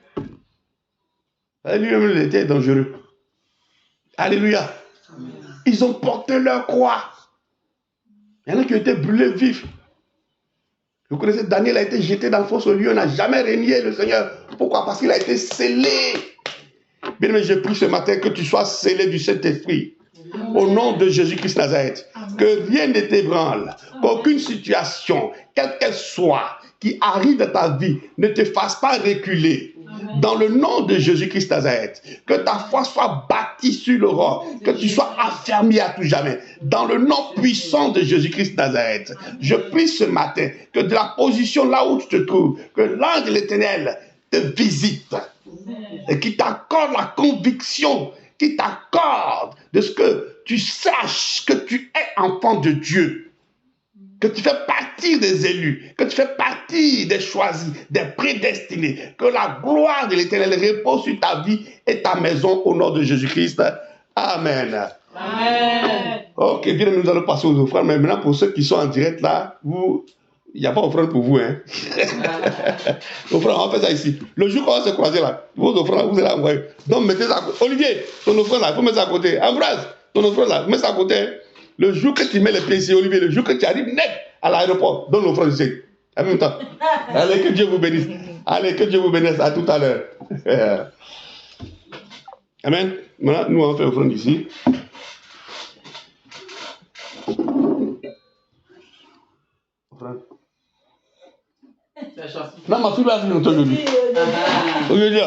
Lui-même, il était dangereux. Alléluia. Ils ont porté leur croix. Il y en a qui ont été brûlés vifs. Vous connaissez, Daniel a été jeté dans le fosse au lieu, n'a jamais régné le Seigneur. Pourquoi? Parce qu'il a été scellé. Bien aimé, je prie ce matin que tu sois scellé du Saint-Esprit. Au nom de Jésus-Christ Nazareth. Que rien ne t'ébranle. Qu'aucune situation, quelle qu'elle soit, qui arrive dans ta vie, ne te fasse pas reculer. Dans le nom de Jésus-Christ Nazareth, que ta foi soit bâtie sur le roc, que tu sois affermi à tout jamais. Dans le nom puissant de Jésus-Christ Nazareth, je prie ce matin que de la position là où tu te trouves, que l'ange de l'Éternel te visite et qui t'accorde la conviction, qui t'accorde de ce que tu saches que tu es enfant de Dieu. Que tu fais partie des élus, que tu fais partie des choisis, des prédestinés, que la gloire de l'Éternel repose sur ta vie et ta maison au nom de Jésus-Christ. Amen. Amen. Ok, bien, nous allons passer aux offrandes. Mais maintenant, pour ceux qui sont en direct là, il n'y a pas d'offrande pour vous. Hein? Offrande, on fait ça ici. Le jour qu'on va se croiser là, vos offrandes, vous allez envoyer. Donc, mettez ça à côté. Olivier, ton offrande là, il faut mettre ça à côté. Ambroise, ton offrande là, mets ça à côté. Hein? Le jour que tu mets les pieds ici, Olivier, le jour que tu arrives net à l'aéroport, donne l'offrande ici. En même temps. Allez, que Dieu vous bénisse. Allez, que Dieu vous bénisse. À tout à l'heure. Amen. Maintenant, nous, on fait l'offrande ici. Offrande. Non, ma fille va venir aujourd'hui. Aujourd'hui.